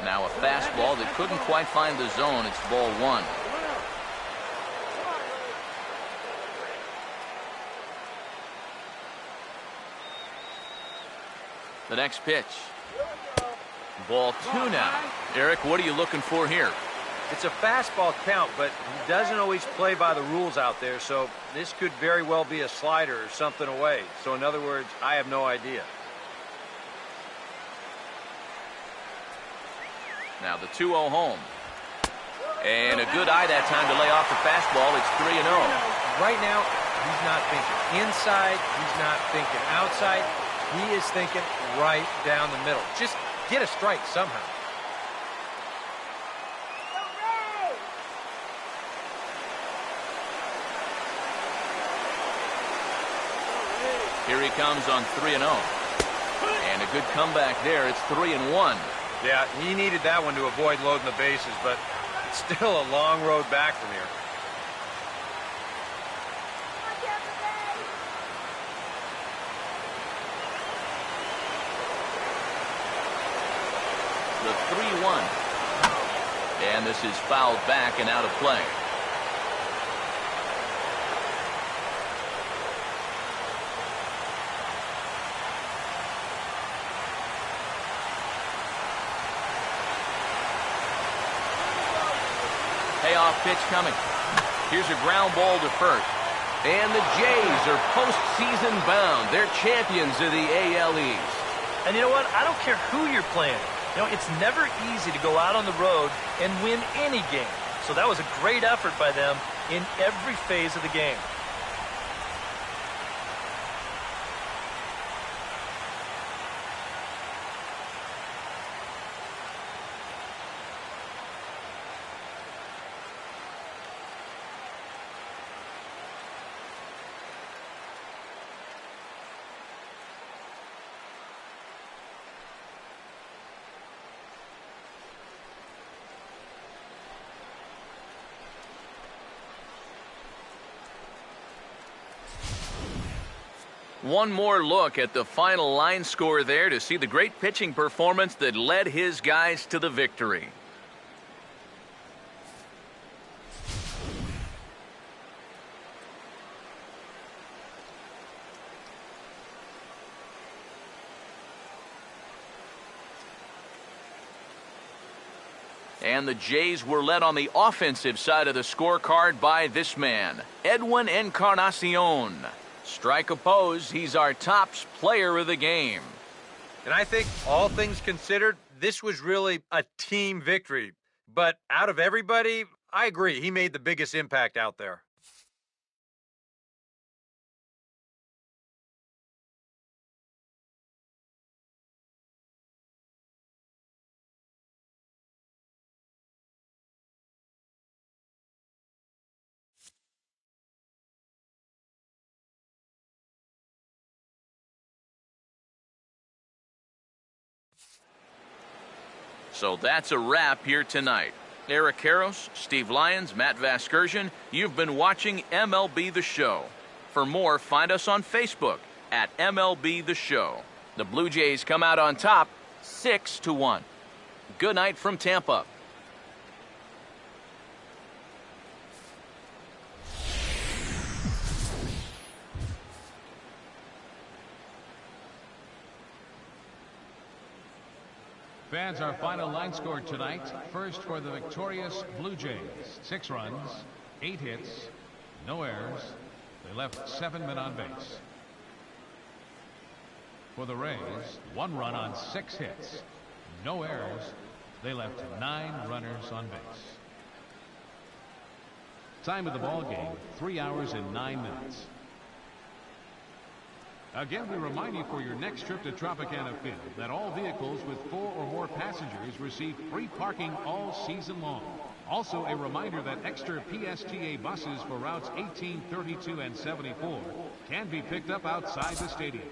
Now a fastball that couldn't quite find the zone. It's ball 1. The next pitch. Ball 2 now. Eric, what are you looking for here? It's a fastball count, but he doesn't always play by the rules out there, so this could very well be a slider or something away. So in other words, I have no idea. Now the 2-0 home. And a good eye that time to lay off the fastball. It's 3-0. Right now, he's not thinking inside. He's not thinking outside. He is thinking right down the middle. Just get a strike somehow. Here he comes on 3-0. And a good comeback there. It's 3-1. Yeah, he needed that one to avoid loading the bases, but it's still a long road back from here. The 3-1. And this is fouled back and out of play. Payoff pitch coming. Here's a ground ball to first. And the Jays are postseason bound. They're champions of the AL East. And you know what? I don't care who you're playing. You know, it's never easy to go out on the road and win any game. So that was a great effort by them in every phase of the game. One more look at the final line score there to see the great pitching performance that led his guys to the victory. And the Jays were led on the offensive side of the scorecard by this man, Edwin Encarnacion. Strike opposed, he's our top player of the game. And I think, all things considered, this was really a team victory. but out of everybody, I agree. He made the biggest impact out there. So that's a wrap here tonight. Eric Karros, Steve Lyons, Matt Vasgersian, you've been watching MLB The Show. For more, find us on Facebook at MLB The Show. The Blue Jays come out on top, 6-1. Good night from Tampa. Fans, our final line score tonight. First for the victorious Blue Jays. 6 runs, 8 hits, no errors. They left 7 men on base. For the Rays, 1 run on 6 hits, no errors. They left 9 runners on base. Time of the ball game, 3 hours and 9 minutes. Again, we remind you for your next trip to Tropicana Field that all vehicles with 4 or more passengers receive free parking all season long. Also, a reminder that extra PSTA buses for routes 18, 32, and 74 can be picked up outside the stadium.